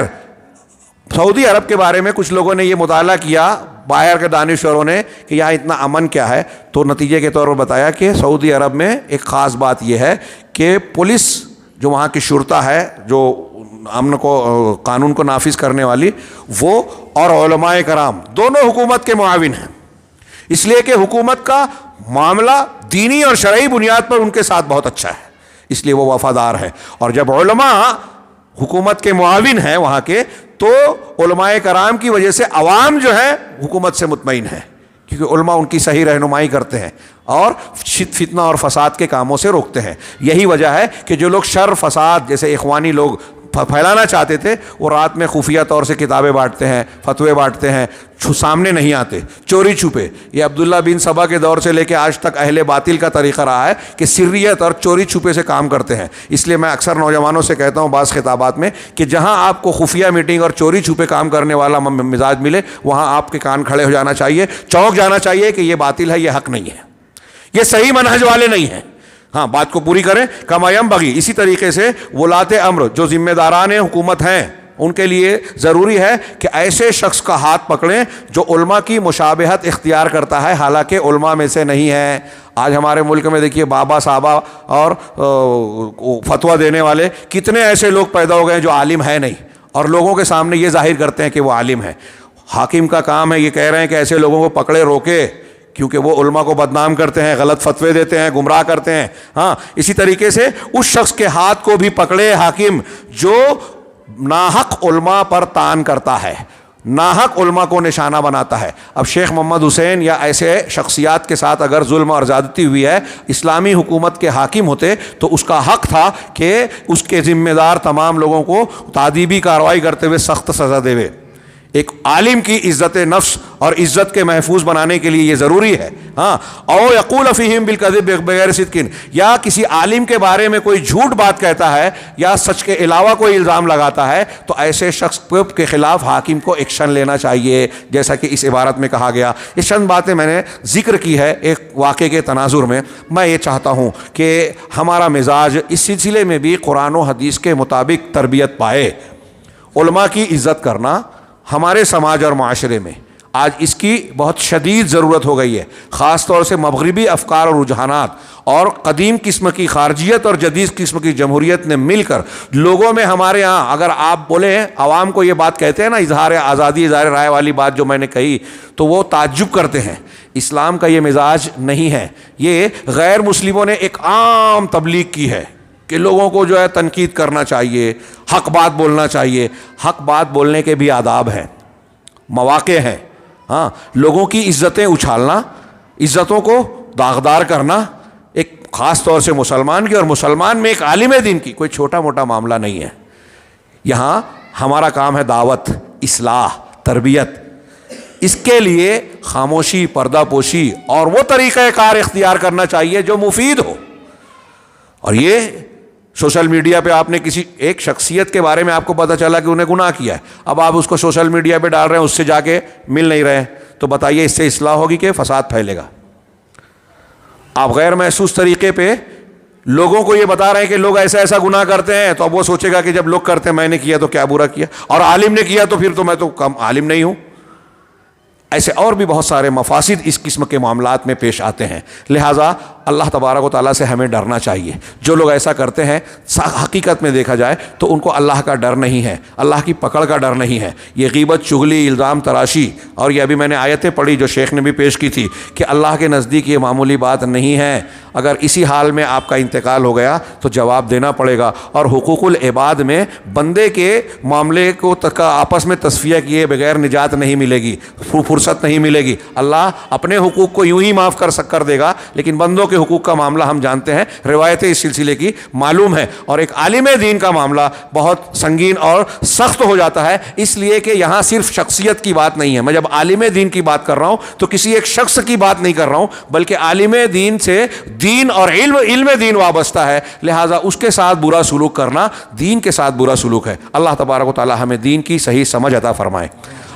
سعودی عرب کے بارے میں کچھ لوگوں نے یہ مطالعہ کیا، باہر کے دانشوروں نے، کہ یہاں اتنا امن کیا ہے. تو نتیجے کے طور پر بتایا کہ سعودی عرب میں ایک خاص بات یہ ہے کہ پولیس جو وہاں کی شرطا ہے، جو امن کو قانون کو نافذ کرنے والی، وہ اور علماء کرام دونوں حکومت کے معاون ہیں. اس لیے کہ حکومت کا معاملہ دینی اور شرعی بنیاد پر ان کے ساتھ بہت اچھا ہے، اس لیے وہ وفادار ہے. اور جب علماء حکومت کے معاون ہیں وہاں کے، تو علماء کرام کی وجہ سے عوام جو ہے حکومت سے مطمئن ہے، کیونکہ علماء ان کی صحیح رہنمائی کرتے ہیں اور فتنہ اور فساد کے کاموں سے روکتے ہیں. یہی وجہ ہے کہ جو لوگ شر فساد جیسے اخوانی لوگ پھیلانا چاہتے تھے، وہ رات میں خفیہ طور سے کتابیں بانٹتے ہیں، فتوے بانٹتے ہیں، سامنے نہیں آتے، چوری چھپے. یہ عبداللہ بن سبا کے دور سے لے کے آج تک اہل باطل کا طریقہ رہا ہے کہ سریت اور چوری چھپے سے کام کرتے ہیں. اس لیے میں اکثر نوجوانوں سے کہتا ہوں بعض خطابات میں کہ جہاں آپ کو خفیہ میٹنگ اور چوری چھپے کام کرنے والا مزاج ملے، وہاں آپ کے کان کھڑے ہو جانا چاہیے، چونک جانا چاہیے کہ یہ باطل ہے، یہ حق نہیں ہے، یہ صحیح منہج والے نہیں ہیں. ہاں، بات کو پوری کریں کما ینبغی. اسی طریقے سے ولاۃ امر جو ذمہ داران حکومت ہیں، ان کے لیے ضروری ہے کہ ایسے شخص کا ہاتھ پکڑیں جو علماء کی مشابہت اختیار کرتا ہے حالانکہ علماء میں سے نہیں ہے. آج ہمارے ملک میں دیکھیے بابا صاحبہ اور فتویٰ دینے والے کتنے ایسے لوگ پیدا ہو گئے جو عالم ہے نہیں، اور لوگوں کے سامنے یہ ظاہر کرتے ہیں کہ وہ عالم ہیں. حاکم کا کام ہے یہ کہہ رہے ہیں کہ ایسے لوگوں کو پکڑے روکے، کیونکہ وہ علماء کو بدنام کرتے ہیں، غلط فتوے دیتے ہیں، گمراہ کرتے ہیں. ہاں، اسی طریقے سے اس شخص کے ہاتھ کو بھی پکڑے حاکم جو ناحق علماء پر طعن کرتا ہے، ناحق علماء کو نشانہ بناتا ہے. اب شیخ محمد حسین یا ایسے شخصیات کے ساتھ اگر ظلم اور زیادتی ہوئی ہے، اسلامی حکومت کے حاکم ہوتے تو اس کا حق تھا کہ اس کے ذمہ دار تمام لوگوں کو تعذیبی کارروائی کرتے ہوئے سخت سزا دے. ایک عالم کی عزت نفس اور عزت کے محفوظ بنانے کے لیے یہ ضروری ہے. ہاں، او یقول فیہم بالکذب بغیر صدق، یا کسی عالم کے بارے میں کوئی جھوٹ بات کہتا ہے یا سچ کے علاوہ کوئی الزام لگاتا ہے تو ایسے شخص کے خلاف حاکم کو ایکشن لینا چاہیے، جیسا کہ اس عبارت میں کہا گیا. یہ چند باتیں میں نے ذکر کی ہے ایک واقعے کے تناظر میں. میں یہ چاہتا ہوں کہ ہمارا مزاج اس سلسلے میں بھی قرآن و حدیث کے مطابق تربیت پائے. علماء کی عزت کرنا ہمارے سماج اور معاشرے میں آج اس کی بہت شدید ضرورت ہو گئی ہے، خاص طور سے مغربی افکار اور رجحانات اور قدیم قسم کی خارجیت اور جدید قسم کی جمہوریت نے مل کر لوگوں میں ہمارے ہاں، اگر آپ بولے عوام کو یہ بات کہتے ہیں نا اظہار آزادی اظہار رائے والی بات جو میں نے کہی، تو وہ تعجب کرتے ہیں. اسلام کا یہ مزاج نہیں ہے. یہ غیر مسلموں نے ایک عام تبلیغ کی ہے کہ لوگوں کو جو ہے تنقید کرنا چاہیے، حق بات بولنا چاہیے. حق بات بولنے کے بھی آداب ہیں، مواقع ہیں. ہاں، لوگوں کی عزتیں اچھالنا، عزتوں کو داغدار کرنا ایک خاص طور سے مسلمان کی، اور مسلمان میں ایک عالم دین کی کوئی چھوٹا موٹا معاملہ نہیں ہے. یہاں ہمارا کام ہے دعوت، اصلاح، تربیت. اس کے لیے خاموشی، پردہ پوشی اور وہ طریقہ کار اختیار کرنا چاہیے جو مفید ہو. اور یہ سوشل میڈیا پہ آپ نے کسی ایک شخصیت کے بارے میں آپ کو پتہ چلا کہ انہیں گناہ کیا ہے، اب آپ اس کو سوشل میڈیا پہ ڈال رہے ہیں، اس سے جا کے مل نہیں رہے ہیں، تو بتائیے اس سے اصلاح ہوگی کہ فساد پھیلے گا؟ آپ غیر محسوس طریقے پہ لوگوں کو یہ بتا رہے ہیں کہ لوگ ایسا ایسا گناہ کرتے ہیں، تو اب وہ سوچے گا کہ جب لوگ کرتے ہیں میں نے کیا تو کیا برا کیا، اور عالم نے کیا تو پھر تو میں تو کم عالم نہیں ہوں۔ ایسے اور بھی بہت سارے مفاسد اس قسم کے معاملات میں پیش آتے ہیں، لہٰذا اللہ تبارک و تعالیٰ سے ہمیں ڈرنا چاہیے۔ جو لوگ ایسا کرتے ہیں حقیقت میں دیکھا جائے تو ان کو اللہ کا ڈر نہیں ہے، اللہ کی پکڑ کا ڈر نہیں ہے۔ یہ غیبت، چغلی، الزام تراشی، اور یہ ابھی میں نے آیتیں پڑھی جو شیخ نے بھی پیش کی تھی کہ اللہ کے نزدیک یہ معمولی بات نہیں ہے۔ اگر اسی حال میں آپ کا انتقال ہو گیا تو جواب دینا پڑے گا، اور حقوق العباد میں بندے کے معاملے کو آپس میں تصفیہ کیے بغیر نجات نہیں ملے گی، فرصت نہیں ملے گی۔ اللہ اپنے حقوق کو یوں ہی معاف کر دے گا، لیکن بندوں کے حقوق کا معاملہ ہم جانتے ہیں، روایتیں اس سلسلے کی معلوم ہے، اور ایک عالم دین کا معاملہ بہت سنگین اور سخت ہو جاتا ہے، اس لیے کہ یہاں صرف شخصیت کی بات نہیں ہے۔ میں جب عالم دین کی بات کر رہا ہوں تو کسی ایک شخص کی بات نہیں کر رہا ہوں، بلکہ عالم دین سے دین اور علم دین وابستہ ہے، لہٰذا اس کے ساتھ برا سلوک کرنا دین کے ساتھ برا سلوک ہے۔ اللہ تبارک و تعالی ہمیں دین کی صحیح سمجھ عطا فرمائے۔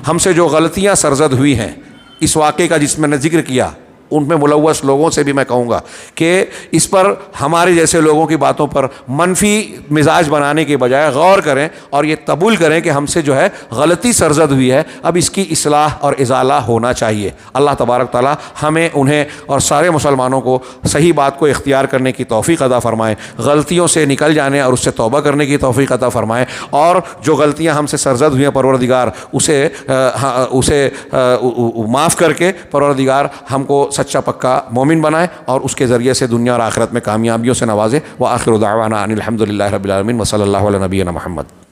ہم سے جو غلطیاں سرزد ہوئی ہیں اس واقعے کا جس میں نے ذکر کیا، ان میں ملوث لوگوں سے بھی میں کہوں گا کہ اس پر ہمارے جیسے لوگوں کی باتوں پر منفی مزاج بنانے کے بجائے غور کریں اور یہ قبول کریں کہ ہم سے جو ہے غلطی سرزد ہوئی ہے، اب اس کی اصلاح اور ازالہ ہونا چاہیے۔ اللہ تبارک تعالیٰ ہمیں، انہیں اور سارے مسلمانوں کو صحیح بات کو اختیار کرنے کی توفیق عطا فرمائے، غلطیوں سے نکل جانے اور اس سے توبہ کرنے کی توفیق عطا فرمائے، اور جو غلطیاں ہم سے سرزد ہوئی ہیں پروردگار اسے معاف کر کے پروردگار ہم کو سچا پکا مومن بنائے اور اس کے ذریعے سے دنیا اور آخرت میں کامیابیوں سے نوازے۔ وآخر دعوانا ان الحمد للہ رب العالمین وصلی اللہ علی نبینا محمد۔